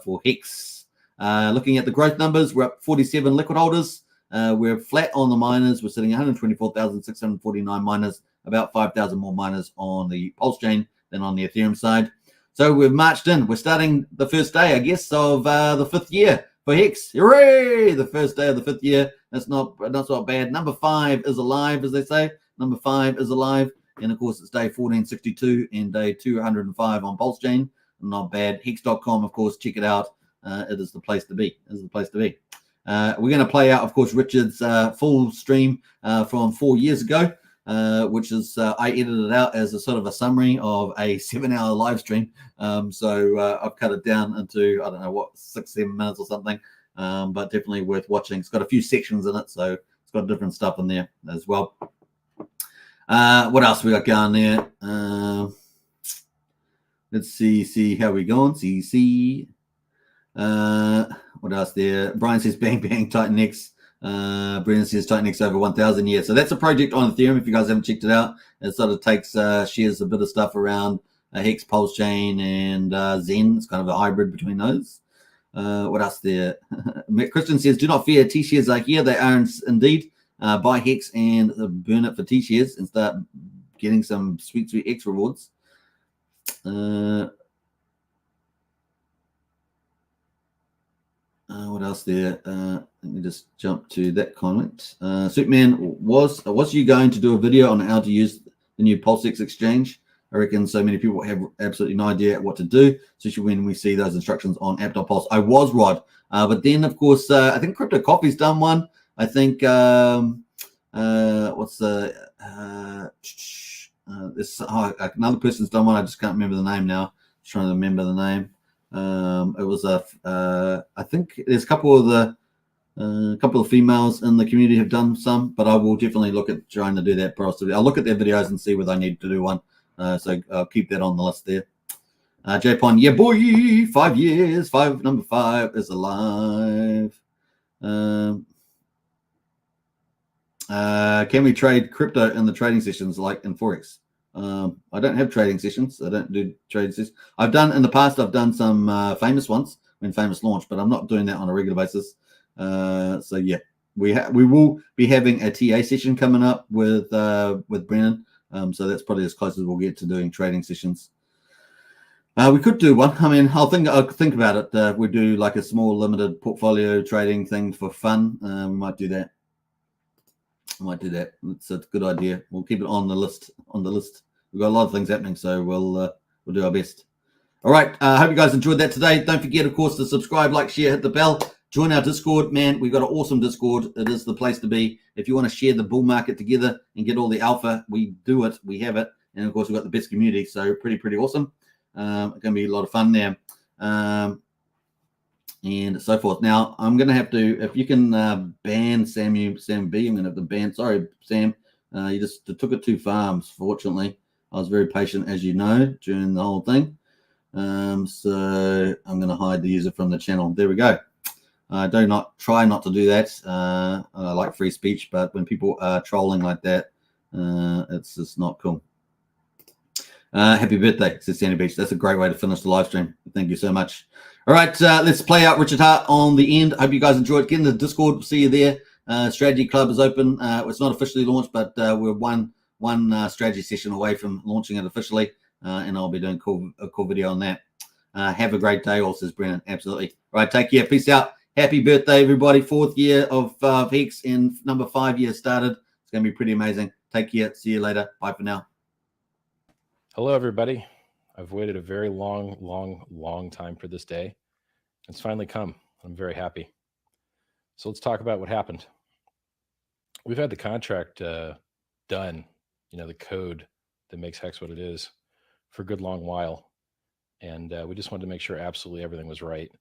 for Hex. Looking at the growth numbers, we're up 47 liquid holders. We're flat on the miners. We're sitting at 124,649 miners, about 5,000 more miners on the Pulsechain than on the Ethereum side. So we've marched in. We're starting the first day, I guess, of the 5th year for Hex. Hooray! The first day of the 5th year. That's not bad. Number 5 is alive, as they say. Number 5 is alive. And of course, it's day 1462 and day 205 on Pulsechain. Not bad. Hex.com, of course, check it out. It is the place to be. We're going to play out, of course, Richard's full stream from 4 years ago, which is I edited it out as a sort of a summary of a 7-hour live stream. So I've cut it down into, 6-7 minutes or something, but definitely worth watching. It's got a few sections in it, so it's got different stuff in there as well. What else we got going there? Let's see how we going. What else there? Brian says bang bang Titan X. Brendan says Titan X over 1,000. Yeah, so that's a project on Ethereum. If you guys haven't checked it out, it sort of takes shares a bit of stuff around Hex, Pulsechain, and Zen. It's kind of a hybrid between those. What else there? Christian says, do not fear. T-shares are here. They are indeed. Buy Hex and burn it for T-shares and start getting some sweet X rewards. What else there? Let me just jump to that comment. Superman, was you going to do a video on how to use the new PulseX exchange? I reckon so many people have absolutely no idea what to do, especially when we see those instructions on app.pulse. I was, Rod. But then, of course, I think Crypto Coffee's done one. I think what's the another person's done one. I just can't remember the name now. trying to remember the name. It was I think there's a couple of females in the community have done some, but I will definitely look at trying to do that. I'll look at their videos and see whether I need to do one. So I'll keep that on the list there. J-Pon, yeah, boy, 5 years, number 5 is alive. Can we trade crypto in the trading sessions like in Forex? I don't have trading sessions. I don't do trading sessions. I've done in the past. I've done some famous ones when famous launched, but I'm not doing that on a regular basis. So yeah, we will be having a TA session coming up with Brennan. So that's probably as close as we'll get to doing trading sessions. We could do one. I mean, I'll think about it. We do like a small limited portfolio trading thing for fun. We might do that. It's a good idea. We'll keep it on the list. We've got a lot of things happening, so we'll do our best. All right. I hope you guys enjoyed that today. Don't forget, of course, to subscribe, like, share, hit the bell. Join our Discord, man. We've got an awesome Discord. It is the place to be. If you want to share the bull market together and get all the alpha, we do it. We have it. And, of course, we've got the best community, so pretty awesome. It's going to be a lot of fun there. And so forth. Now, I'm going to have to, if you can ban Sam B, I'm going to have to ban. Sorry, Sam. You just took it too far, unfortunately. I was very patient, as you know, during the whole thing. So I'm going to hide the user from the channel. There we go. Try not to do that. I like free speech, but when people are trolling like that, it's just not cool. Happy birthday, says Sandy Beach. That's a great way to finish the live stream. Thank you so much. All right, let's play out Richard Hart on the end. Hope you guys enjoyed. Get in the Discord. See you there. Strategy Club is open. It's not officially launched, but we're one strategy session away from launching it officially, and I'll be doing a cool video on that. Have a great day, all, says Brennan. Absolutely. All right, take care. Peace out. Happy birthday, everybody. 4th year of Hex, and number 5 years started. It's going to be pretty amazing. Take care. See you later. Bye for now. Hello, everybody. I've waited a very long time for this day. It's finally come. I'm very happy. So let's talk about what happened. We've had the contract done, the code that makes Hex what it is, for a good long while. And we just wanted to make sure absolutely everything was right.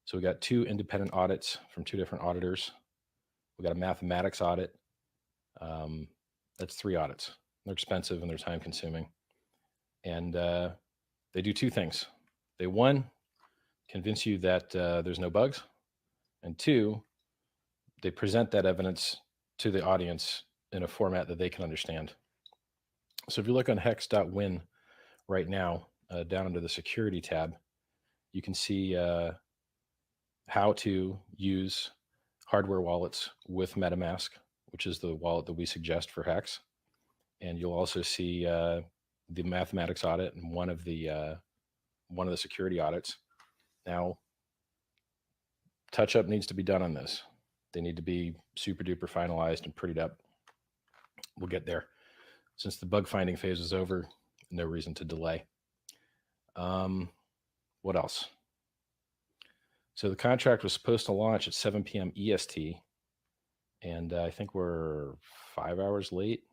So we got 2 independent audits from 2 different auditors. We got a mathematics audit. That's 3 audits. They're expensive and they're time consuming. And they do 2 things. They, 1, convince you that there's no bugs. And 2, they present that evidence to the audience in a format that they can understand. So if you look on hex.win right now, down under the security tab, you can see how to use hardware wallets with MetaMask, which is the wallet that we suggest for Hex. And you'll also see the mathematics audit and one of the security audits. Now, touch up needs to be done on this. They need to be super duper finalized and prettied up. We'll get there. Since the bug finding phase is over, no reason to delay. What else? So the contract was supposed to launch at 7 p.m. EST, and I think we're 5 hours late.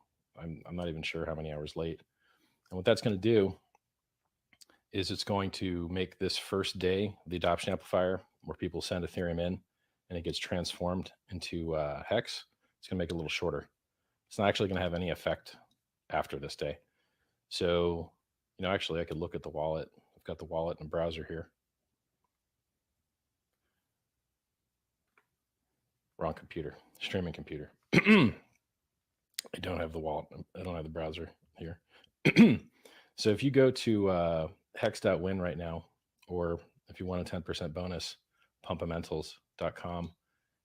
I'm not even sure how many hours late. And what that's going to do is it's going to make this first day, the adoption amplifier, where people send Ethereum in and it gets transformed into Hex, it's going to make it a little shorter. It's not actually going to have any effect after this day. So, actually I could look at the wallet. I've got the wallet in the browser here. Wrong computer, streaming computer. I don't have the wallet. I don't have the browser here. So if you go to hex.win right now, or if you want a 10% bonus, pumpamentals.com,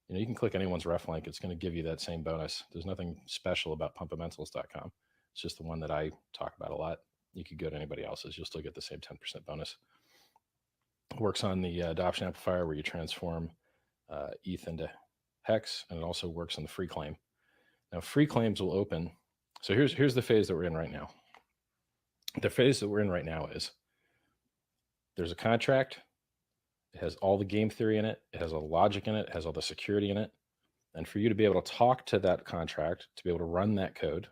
you can click anyone's ref link. It's going to give you that same bonus. There's nothing special about pumpamentals.com. It's just the one that I talk about a lot. You could go to anybody else's. You'll still get the same 10% bonus. It works on the adoption amplifier where you transform ETH into Hex, and it also works on the free claim. Now, free claims will open. So here's the phase that we're in right now. The phase that we're in right now is there's a contract. It has all the game theory in it. It has all the logic in it. It has all the security in it. And for you to be able to talk to that contract, to be able to run that code,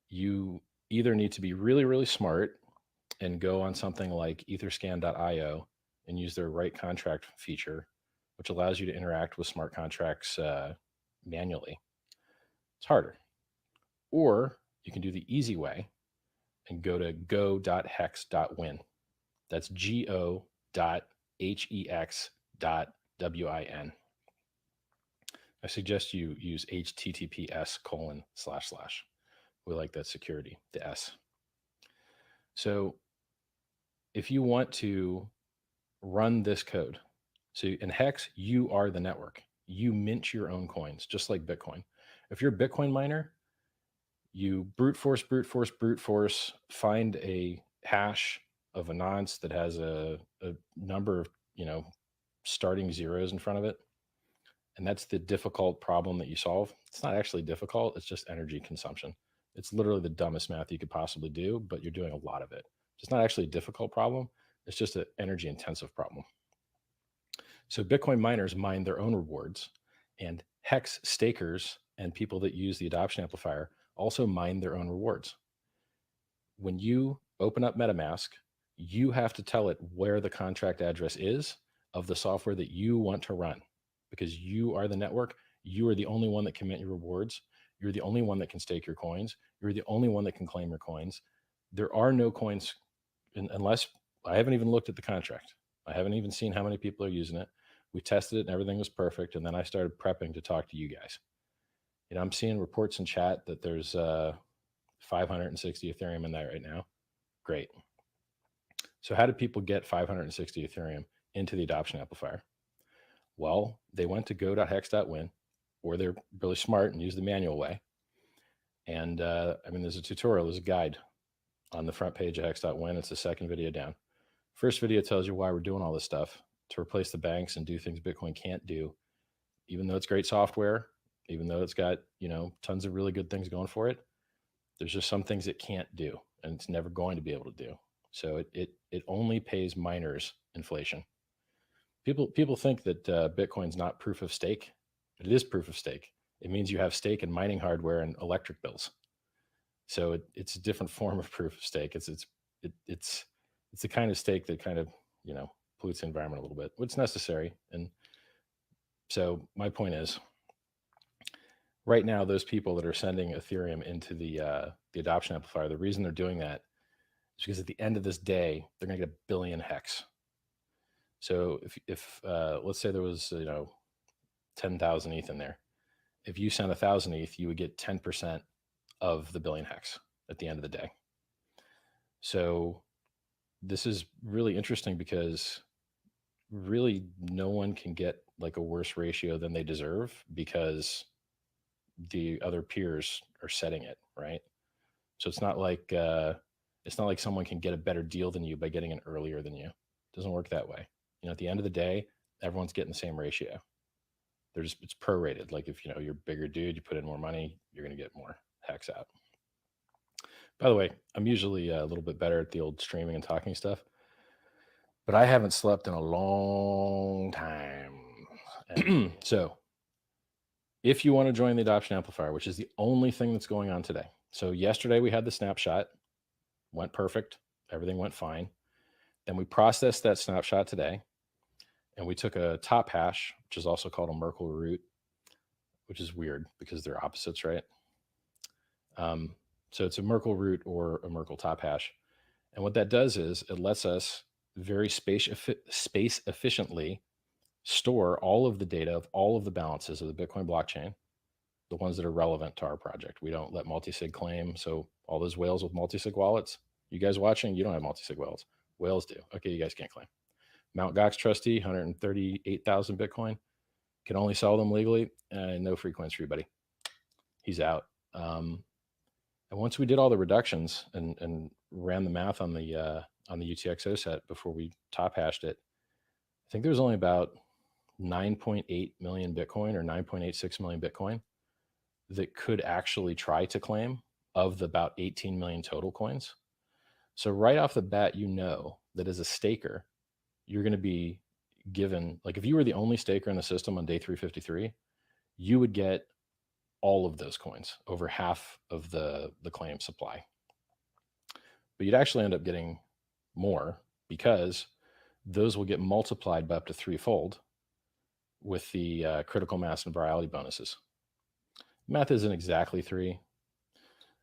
you either need to be really, really smart and go on something like etherscan.io and use their write contract feature, which allows you to interact with smart contracts manually, it's harder. Or you can do the easy way and go to go.hex.win. That's go.hex.win. I suggest you use https://. We like that security, the S. So if you want to run this code, so in Hex, you are the network. You mint your own coins, just like Bitcoin. If you're a Bitcoin miner, you brute force, find a hash of a nonce that has a number of, starting zeros in front of it. And that's the difficult problem that you solve. It's not actually difficult. It's just energy consumption. It's literally the dumbest math you could possibly do, but you're doing a lot of it. It's not actually a difficult problem. It's just an energy intensive problem. So Bitcoin miners mine their own rewards, and Hex stakers and people that use the adoption amplifier also mine their own rewards. When you open up MetaMask, you have to tell it where the contract address is of the software that you want to run, because you are the network. You are the only one that can mint your rewards. You're the only one that can stake your coins. You're the only one that can claim your coins. There are no coins unless I haven't even looked at the contract. I haven't even seen how many people are using it. We tested it and everything was perfect. And then I started prepping to talk to you guys. I'm seeing reports in chat that there's 560 Ethereum in there right now. Great. So how did people get 560 Ethereum into the adoption amplifier? Well, they went to go.hex.win, or they're really smart and use the manual way. And there's a tutorial, there's a guide on the front page of hex.win. It's the second video down. First video tells you why we're doing all this stuff, to replace the banks and do things Bitcoin can't do. Even though it's great software, even though it's got, tons of really good things going for it, there's just some things it can't do, and it's never going to be able to do. So it only pays miners inflation. People think that Bitcoin's not proof of stake, but it is proof of stake. It means you have stake and mining hardware and electric bills. So it's a different form of proof of stake. It's the kind of stake that kind of, pollutes the environment a little bit, which is necessary. And so my point is, right now, those people that are sending Ethereum into the adoption amplifier, the reason they're doing that is because at the end of this day, they're going to get 1 billion hex. So if let's say there was 10,000 ETH in there, if you sent 1,000 ETH, you would get 10% of the 1 billion hex at the end of the day. So this is really interesting because really no one can get like a worse ratio than they deserve, because the other peers are setting it, right? So it's not like someone can get a better deal than you by getting in earlier than you. It doesn't work that way. At the end of the day, everyone's getting the same ratio. It's prorated. Like if you're a bigger dude, you put in more money, you're going to get more hex out. By the way, I'm usually a little bit better at the old streaming and talking stuff, but I haven't slept in a long time. So if you want to join the adoption amplifier, which is the only thing that's going on today. So yesterday we had the snapshot, went perfect. Everything went fine. Then we processed that snapshot today, and we took a top hash, which is also called a Merkle root, which is weird because they're opposites, right? So it's a Merkle root or a Merkle top hash. And what that does is it lets us very space efficiently store all of the data of all of the balances of the Bitcoin blockchain, the ones that are relevant to our project. We don't let multi-sig claim. So all those whales with multi-sig wallets, you guys watching, you don't have multi-sig whales. Whales do. Okay, you guys can't claim. Mt. Gox trustee, 138,000 Bitcoin, can only sell them legally. No free coins for you, buddy. He's out. And once we did all the reductions and ran the math on the UTXO set before we top hashed it, I think there was only about 9.8 million Bitcoin or 9.86 million Bitcoin that could actually try to claim of the about 18 million total coins. So right off the bat, that as a staker, you're going to be given, like if you were the only staker in the system on day 353, you would get all of those coins, over half of the claim supply. But you'd actually end up getting more because those will get multiplied by up to 3-fold with the critical mass and virality bonuses. Math isn't exactly 3.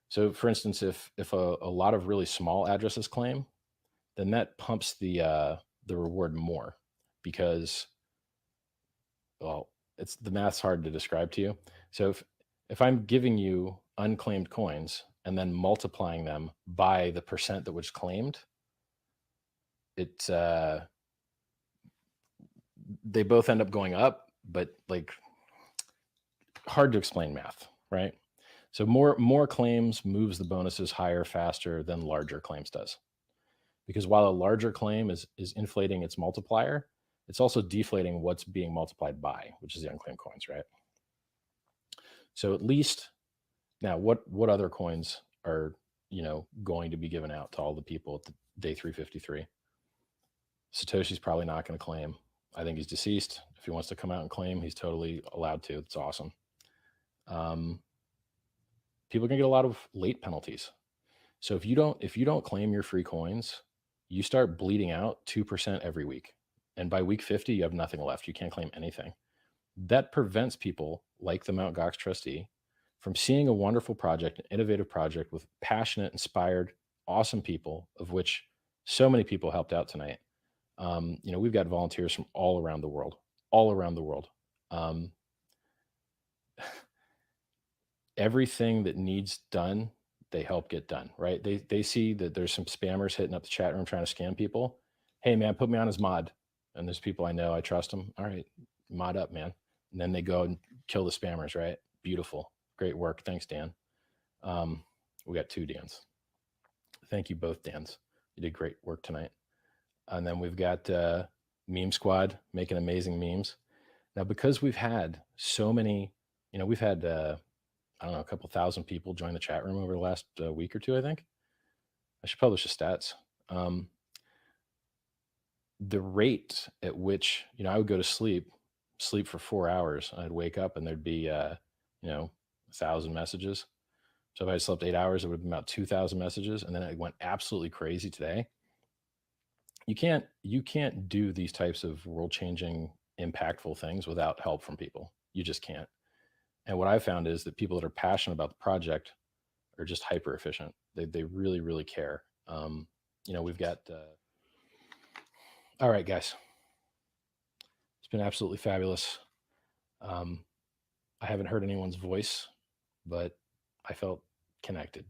So for instance, if a lot of really small addresses claim, then that pumps the reward more because, well, the math's hard to describe to you. So if I'm giving you unclaimed coins and then multiplying them by the percent that was claimed, it's they both end up going up, but like hard to explain math, right? So more claims moves the bonuses higher faster than larger claims does. Because while a larger claim is inflating its multiplier, it's also deflating what's being multiplied by, which is the unclaimed coins, right? So at least now, what other coins are going to be given out to all the people at the day 353? Satoshi's probably not going to claim. I think he's deceased. If he wants to come out and claim, he's totally allowed to. It's awesome. People are going to get a lot of late penalties. So if you don't claim your free coins, you start bleeding out 2% every week. And by week 50, you have nothing left. You can't claim anything. That prevents people like the Mt. Gox trustee from seeing a wonderful project, an innovative project with passionate, inspired, awesome people, of which so many people helped out tonight. We've got volunteers from all around the world. Everything that needs done, they help get done, right? They see that there's some spammers hitting up the chat room trying to scam people. Hey man, put me on as mod. And there's people I know, I trust them. All right, mod up, man. And then they go and kill the spammers, right? Beautiful. Great work. Thanks, Dan. We got 2 Dans. Thank you both, Dans. You did great work tonight. And then we've got Meme Squad making amazing memes. Now, because we've had so many, we've had, I don't know, a couple thousand people join the chat room over the last week or 2, I think. I should publish the stats. The rate at which, I would go to sleep for 4 hours. I'd wake up and there'd be, 1,000 messages. So if I slept 8 hours, it would be about 2,000 messages. And then it went absolutely crazy today. You can't do these types of world-changing, impactful things without help from people. You just can't. And what I found is that people that are passionate about the project are just hyper efficient. They really, really care. We've got, all right, guys, it's been absolutely fabulous. I haven't heard anyone's voice, but I felt connected.